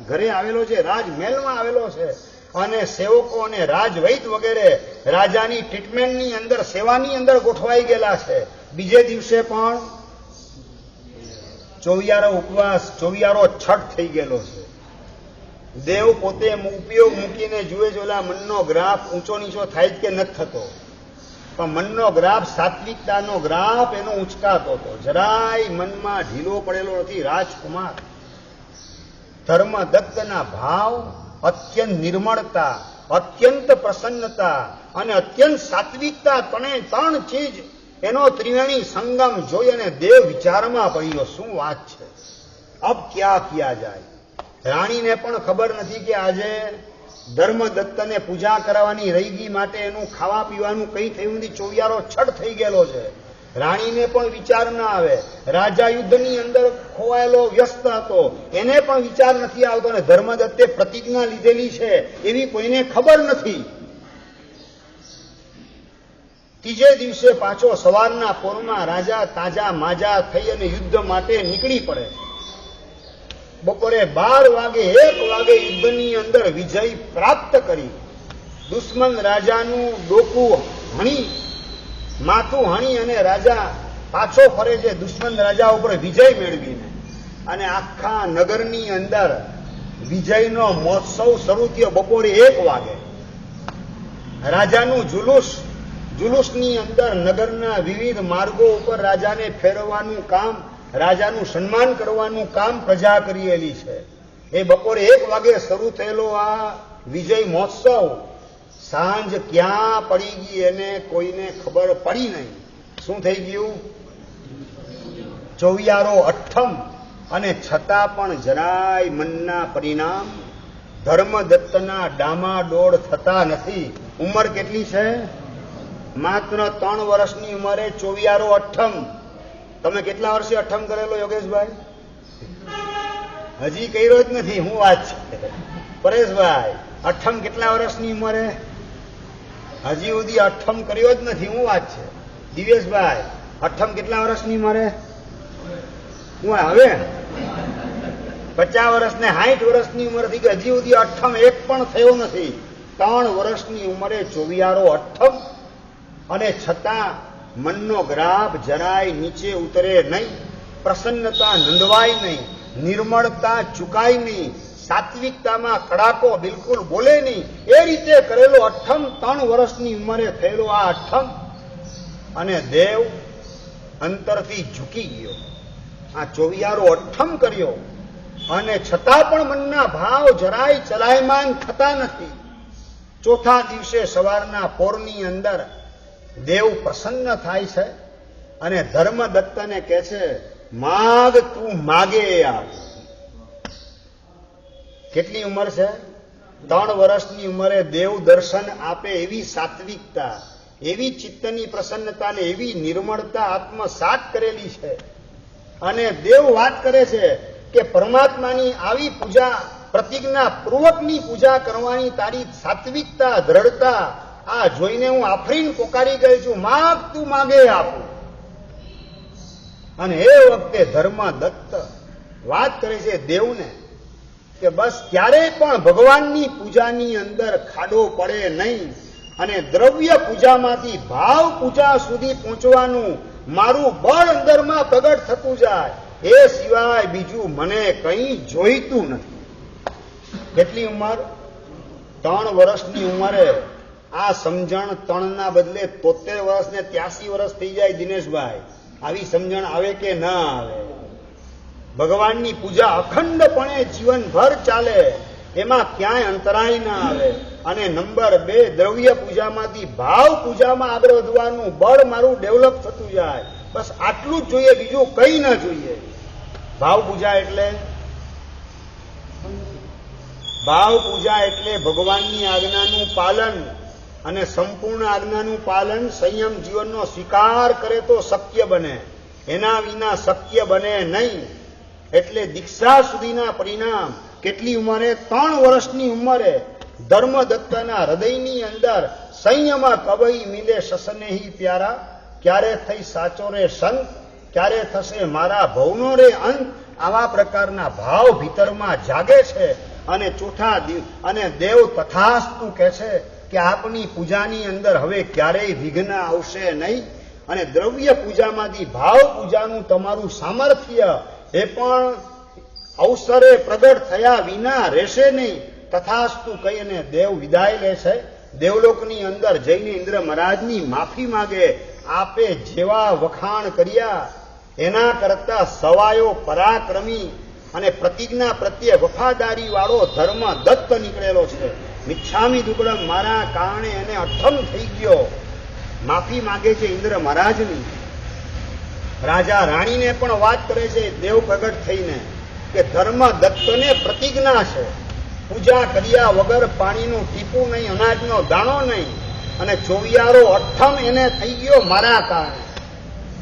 [SPEAKER 1] ઘરે આવેલો છે, રાજમહેલમાં આવેલો છે, અને સેવકો અને રાજવૈદ વગેરે રાજાની ટ્રીટમેન્ટની અંદર, સેવાની અંદર ગોઠવાઈ ગયેલા છે. બીજે દિવસે પણ ચોવિયારો ઉપવાસ, ચોવિયારો છઠ થઈ ગયેલો છે. દેવ પોતે ઉપયોગ મૂકીને જુએ છે ઓલા મનનો ગ્રાફ ઊંચો નીચો થાય જ કે નથી થતો. પણ મનનો ગ્રાફ, સાત્વિકતાનો ગ્રાફ એનો ઉંચકાતો હતો. જરાય મનમાં ઢીલો પડેલો નથી. રાજકુમાર ધર્મદત્તના ભાવ અત્યંત નિર્મળતા, અત્યંત પ્રસન્નતા અને અત્યંત સાત્વિકતા, ત્રણ ચીજ એનો ત્રિવેણી સંગમ જોઈ અને દેવ વિચારમાં પડ્યો. શું વાત છે, અબ ક્યાં કિયા જાય. રાણીને પણ ખબર નથી કે આજે ધર્મદત્તને પૂજા કરાવવાની રહી ગઈ માટે એનું ખાવા પીવાનું કઈ થયું નથી. ચોવિયારો છઠ થઈ ગયેલો છે. રાણીને પણ વિચાર ના આવે. રાજા યુદ્ધની અંદર ખોવાયેલો વ્યસ્ત હતો, એને પણ વિચાર નથી આવતો. અને ધર્મદત્તે પ્રતિજ્ઞા લીધેલી છે એવી કોઈને ખબર નથી. ત્રીજે દિવસે પાછો સવારના પોરમાં રાજા તાજા માજા થઈ અને યુદ્ધ માટે નીકળી પડે. બપોરે 12 વાગે 1 વાગે યુદ્ધની અંદર વિજય પ્રાપ્ત કરી દુશ્મન રાજાનું ડોકું હણી, માથું હણી અને રાજા પાછો ફરે છે દુશ્મન રાજા ઉપર વિજય મેળવીને. અને આખા નગરની અંદર વિજયનો મહોત્સવ શરૂ થયો. બપોરે 1 વાગે રાજાનું જુલુસ જુલુસની અંદર નગરના વિવિધ માર્ગો ઉપર રાજાને ફેરવવાનું કામ, રાજાનું સન્માન કરવાનું કામ પ્રજા કરેલી છે. એ બપોરે 1 વાગે શરૂ થયેલો આ વિજય મહોત્સવ સાંજ ક્યાં પડી ગઈ એને કોઈને ખબર પડી નહીં. શું થઈ ગયું? 94 અઠ્ઠમ. અને છતાં પણ જરાય મનના પરિણામ ધર્મદત્તના ડામાડોળ થતા નથી. ઉંમર કેટલી છે? માત્ર 3 વર્ષની ઉંમરે 94 અઠ્ઠમ. તમે કેટલા વર્ષે અઠ્ઠમ કરેલો યોગેશભાઈ? હજી કર્યો જ નથી. હું વાત છે પરેશભાઈ? અઠ્ઠમ કેટલા વર્ષની ઉંમરે? હજી સુધી અઠ્ઠમ કર્યો જ નથી. હું વાત છે દિવેશભાઈ? અઠ્ઠમ કેટલા વર્ષની ઉંમરે? હું હવે 50 વર્ષ ને 60 વર્ષની ઉંમર થઈ ગઈ, હજી સુધી અઠ્ઠમ એક પણ થયો નથી. 3 વર્ષની ઉંમરે 94 અઠ્ઠમ. અને છતાં મનનો ગ્રાફ જરાય નીચે ઉતરે નહીં, પ્રસન્નતા નંદવાય નહીં, નિર્મળતા ચુકાય નહીં, સાત્વિકતામાં કડાકો બિલકુલ બોલે નહીં. એ રીતે કરેલો અઠ્ઠમ 3 વર્ષની ઉંમરે થયેલો આ અઠ્ઠમ. અને દેવ અંતરથી ઝૂકી ગયો. આ 94 અઠ્ઠમ કર્યો અને છતાં પણ મનના ભાવ જરાય ચલાયમાન થતા નથી. ચોથા દિવસે સવારના પોરની અંદર દેવ પ્રસન્ન થાય છે અને ધર્મદત્તને કહે છે, માગ તું માગે આપ. કેટલી ઉંમર છે? 3 વર્ષની ઉંમરે દેવ દર્શન આપે એવી સાત્વિકતા, એવી ચિત્તની પ્રસન્નતા ને એવી નિર્મળતા આત્મસાત કરેલી છે. અને દેવ વાત કરે છે કે પરમાત્માની આવી પૂજા, પ્રતિજ્ઞા પૂર્વકની પૂજા કરવાની તારી સાત્વિકતા, દ્રઢતા આ જોઈને હું આફરીન પોકારી ગઈ છું. માગ તું માગે આપું. અને એ વખતે ધર્મદત્ત વાત કરે છે દેવને કે બસ ક્યારેય પણ ભગવાનની પૂજાની અંદર ખાડો પડે નહીં અને દ્રવ્ય પૂજામાંથી ભાવ પૂજા સુધી પહોંચવાનું મારું બળ અંદરમાં પ્રગટ થતું જાય. એ સિવાય બીજું મને કંઈ જોઈતું નથી. કેટલી ઉંમર? 3 વર્ષની ઉંમરે આ સમજણ 3ના બદલે 73 વર્ષ ને 83 વર્ષ થઈ જાય. દિનેશભાઈ, આવી સમજણ આવે કે ના આવે? ભગવાનની પૂજા અખંડપણે જીવનભર ચાલે, એમાં ક્યાંય અંતરાય ના આવે. અને નંબર 2, દ્રવ્ય પૂજામાંથી ભાવ પૂજામાં આગળ વધવાનું બળ મારું ડેવલપ થતું જાય. બસ આટલું જ જોઈએ, બીજું કંઈ ના જોઈએ. ભાવ પૂજા એટલે ભગવાનની આજ્ઞાનું પાલન, અને સંપૂર્ણ આજ્ઞાનું પાલન સંયમ જીવનનો સ્વીકાર કરે તો શક્ય બને, એના વિના શક્ય બને નહીં. એટલે દીક્ષા સુધીના પરિણામ કેટલી ઉંમરે? 3 વર્ષની ઉંમરે ધર્મદત્તના હૃદયની અંદર સંયમ કવઈ મિલે સસનેહી પ્યારા, ક્યારે થઈ સાચો રે સંત, ક્યારે થશે મારા ભવનો રે અંત. આવા પ્રકારના ભાવ ભીતરમાં જાગે છે. અને ચોથા અને દેવ તથાસ્તુ કહે છે કે આપની પૂજાની અંદર હવે ક્યારેય વિઘ્ન આવશે નહીં. અને દ્રવ્ય પૂજામાંથી ભાવ પૂજાનું તમારું સામર્થ્ય એ પણ અવસરે પ્રગટ થયા વિના રહેશે નહીં. તથાસ્તુ કહી અને દેવ વિદાય લે છે. દેવલોકની અંદર જઈને ઇન્દ્ર મહારાજની માફી માગે. આપે જેવા વખાણ કર્યા એના કરતા સવાયો પરાક્રમી અને પ્રતિજ્ઞા પ્રત્યે વફાદારી વાળો ધર્મદત્ત નીકળેલો છે. મિચ્છામી દુક્કડમ, મારા કારણે એને અઠ્ઠમ થઈ ગયો. માફી માગે છે ઇન્દ્ર મહારાજની. રાજા રાણીને પણ વાત કરે છે દેવ પ્રગટ થઈને કે ધર્મદત્તને પ્રતિજ્ઞા છે, પૂજા કર્યા વગર પાણીનું ટીપું નહીં, અનાજનો દાણો નહીં. અને 94 અઠ્ઠમ એને થઈ ગયો મારા કારણે.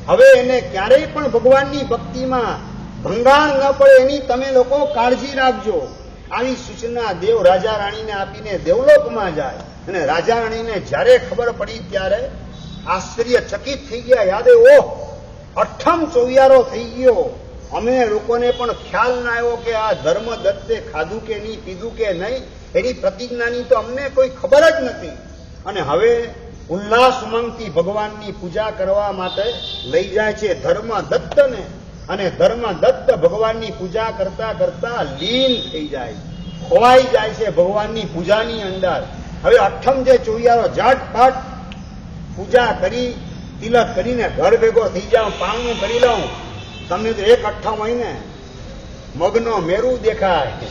[SPEAKER 1] હવે એને ક્યારેય પણ ભગવાનની ભક્તિમાં ભંગાણ ન પડે એની તમે લોકો કાળજી રાખજો. આવી સૂચના દેવ રાજા રાણીને આપીને દેવલોકમાં જાય. અને રાજા રાણીને જ્યારે ખબર પડી ત્યારે આશ્ચર્યચકિત થઈ ગયા. યાદે ઓહ, અઠ્ઠમ 94 થઈ ગયો. અમે લોકોને પણ ખ્યાલ ના આવ્યો કે આ ધર્મદત્તે ખાધું કે નહીં, પીધું કે નહીં, એની પ્રતિજ્ઞાની તો અમને કોઈ ખબર જ નથી. અને હવે ઉલ્લાસ ઉમંગથી ભગવાનની પૂજા કરવા માટે લઈ જાય છે ધર્મદત્તને. અને ધર્મદત્ત ભગવાનની પૂજા કરતા કરતા લીન થઈ જાય, ખોવાઈ જાય છે ભગવાનની પૂજાની અંદર. હવે અઠ્ઠમ જે 94 ઝટપટ પૂજા કરી તિલક કરીને ઘર ભેગો થઈ જાઉં, પાણું કરી લઉં, તમને તો એક અઠ્ઠા મહિને મગનો મેરુ દેખાય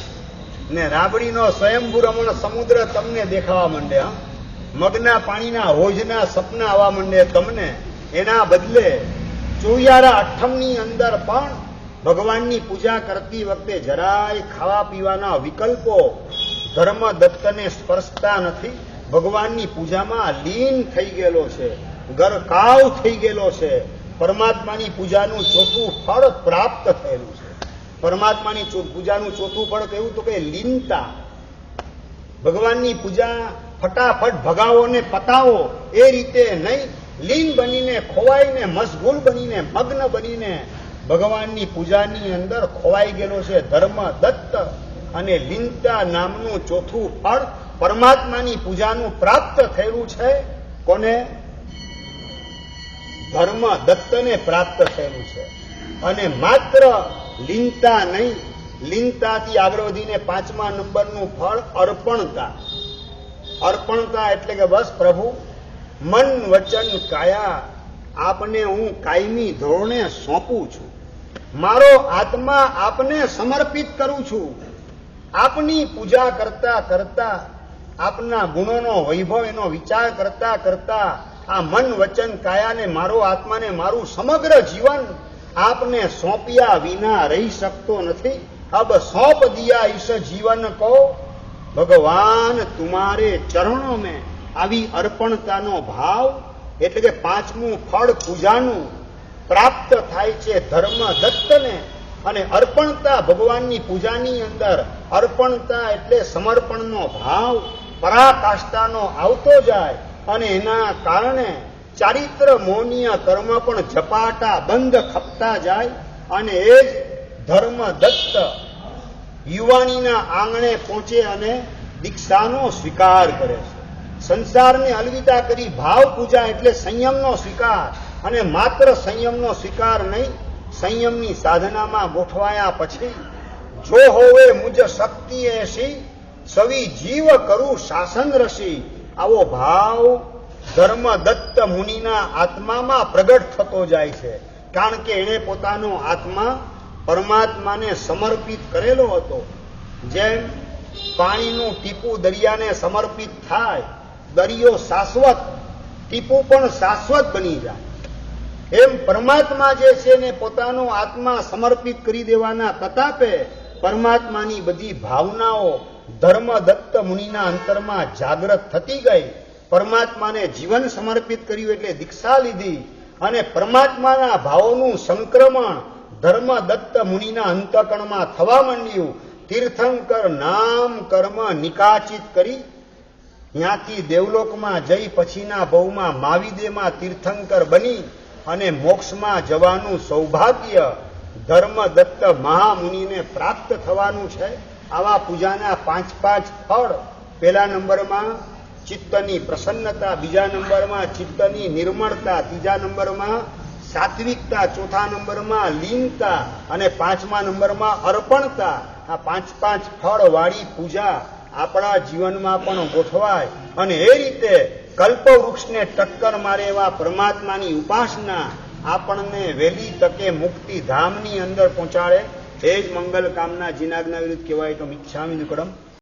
[SPEAKER 1] ને રાબડીનો સ્વયંભૂ રમણ સમુદ્ર તમને દેખાવા માંડે. મગના પાણીના હોજના સપના આવવા માંડે તમને. એના બદલે ચોયારા અઠમની અંદર પણ ભગવાનની પૂજા કરતી વખતે જરાય ખાવા પીવાના વિકલ્પો ધર્મ દત્તને સ્પર્શતા નથી. ભગવાનની પૂજામાં લીન થઈ ગયેલો છે, ગરકાવ થઈ ગયેલો છે. પરમાત્માની પૂજાનું ચોથું ફળ પ્રાપ્ત થયેલું છે. પરમાત્માની પૂજાનું ચોથું ફળ કેવું તો કે લીનતા. ભગવાનની પૂજા ફટાફટ ભગાવો ને પતાવો એ રીતે નહીં, લીન બનીને ખોવાઈને મશગુલ બનીને મગ્ન બનીને ભગવાનની પૂજાની અંદર ખોવાઈ ગયેલો છે ધર્મ દત્ત. અને લીનતા નામનું ચોથું ફળ પરમાત્માની પૂજાનું પ્રાપ્ત થયેલું છે. કોને? ધર્મ દત્તને પ્રાપ્ત થયેલું છે. અને માત્ર લીનતા નહીં, લીનતાથી આગળ વધીને 5મા નંબરનું ફળ અર્પણતા. અર્પણતા એટલે કે બસ પ્રભુ મન વચન કાયા આપને હું કાયમી ધોરણે સોંપું છું. મારો આત્મા આપને સમર્પિત કરું છું. આપની પૂજા કરતા કરતા, આપના ગુણોનો વૈભવ એનો વિચાર કરતા કરતા આ મન વચન કાયાને, મારો આત્માને, મારું સમગ્ર જીવન આપને સોંપ્યા વિના રહી શકતો નથી. અબ સોંપ દિયા ઈશ જીવન કો ભગવાન તુમારે ચરણો મેં. આવી અર્પણતાનો ભાવ એટલે કે 5મું ફળ પૂજાનું પ્રાપ્ત થાય છે ધર્મ દત્તને. અને અર્પણતા ભગવાનની પૂજાની અંદર અર્પણતા એટલે સમર્પણનો ભાવ પરાકાષ્ઠાનો આવતો જાય અને એના કારણે ચારિત્ર મૌનીય કર્મ પણ ઝપાટા બંધ ખપતા જાય. અને એ જ ધર્મ દત્ત યુવાનીના આંગણે પહોંચે અને દીક્ષાનો સ્વીકાર કરે છે. સંસારને અલવિદા કરી ભાવ પૂજા એટલે સંયમનો સ્વીકાર. અને માત્ર સંયમનો સ્વીકાર નહીં, સંયમની સાધનામાં ગોઠવાયા પછી જો હોવે મુજ શક્તિ એસી સવી જીવ કરું શાસન રસી. આવો ભાવ ધર્મ દત્ત મુનિના આત્મામાં પ્રગટ થતો જાય છે. કારણ કે એણે પોતાનો આત્મા પરમાત્માને સમર્પિત કરેલો હતો. જેમ પાણીનું ટીપું દરિયાને સમર્પિત થાય, દરિયો શાશ્વત, ટીપું પણ શાશ્વત બની જાય. એમ પરમાત્મા જે છે ને પોતાનો આત્મા સમર્પિત કરી દેવાના તતાપે પરમાત્માની બધી ભાવનાઓ ધર્મ દત્ત મુનિના અંતરમાં જાગૃત થતી ગઈ. પરમાત્માને જીવન સમર્પિત કર્યું એટલે દીક્ષા લીધી અને પરમાત્માના ભાવોનું સંક્રમણ ધર્મ દત્ત મુનિના અંતકણમાં થવા માંડ્યું. તીર્થંકર નામ કર્મ નિકાચિત કરી ત્યાંથી દેવલોકમાં જઈ પછીના ભવમાં માવિદેમાં તીર્થંકર બની અને મોક્ષમાં જવાનું સૌભાગ્ય ધર્મ દત્ત મહામુનિને પ્રાપ્ત થવાનું છે. આવા પૂજાના 5 ફળ. પહેલા નંબરમાં ચિત્તની પ્રસન્નતા, બીજા નંબરમાં ચિત્તની નિર્મળતા, ત્રીજા નંબરમાં સાત્વિકતા, ચોથા નંબરમાં લીનતા અને 5મા નંબરમાં અર્પણતા. આ 5 ફળ વાળી પૂજા આપણા જીવનમાં પણ ગોઠવાય અને એ રીતે કલ્પવૃક્ષને ટક્કર મારે એવા પરમાત્માની ઉપાસના આપણને વહેલી તકે મુક્તિ ધામની અંદર પહોંચાડે. એ જ મંગલ કામના જીનાજ્ઞા વિરુદ્ધ કહેવાય તો મિચ્છામિ દુક્કડમ.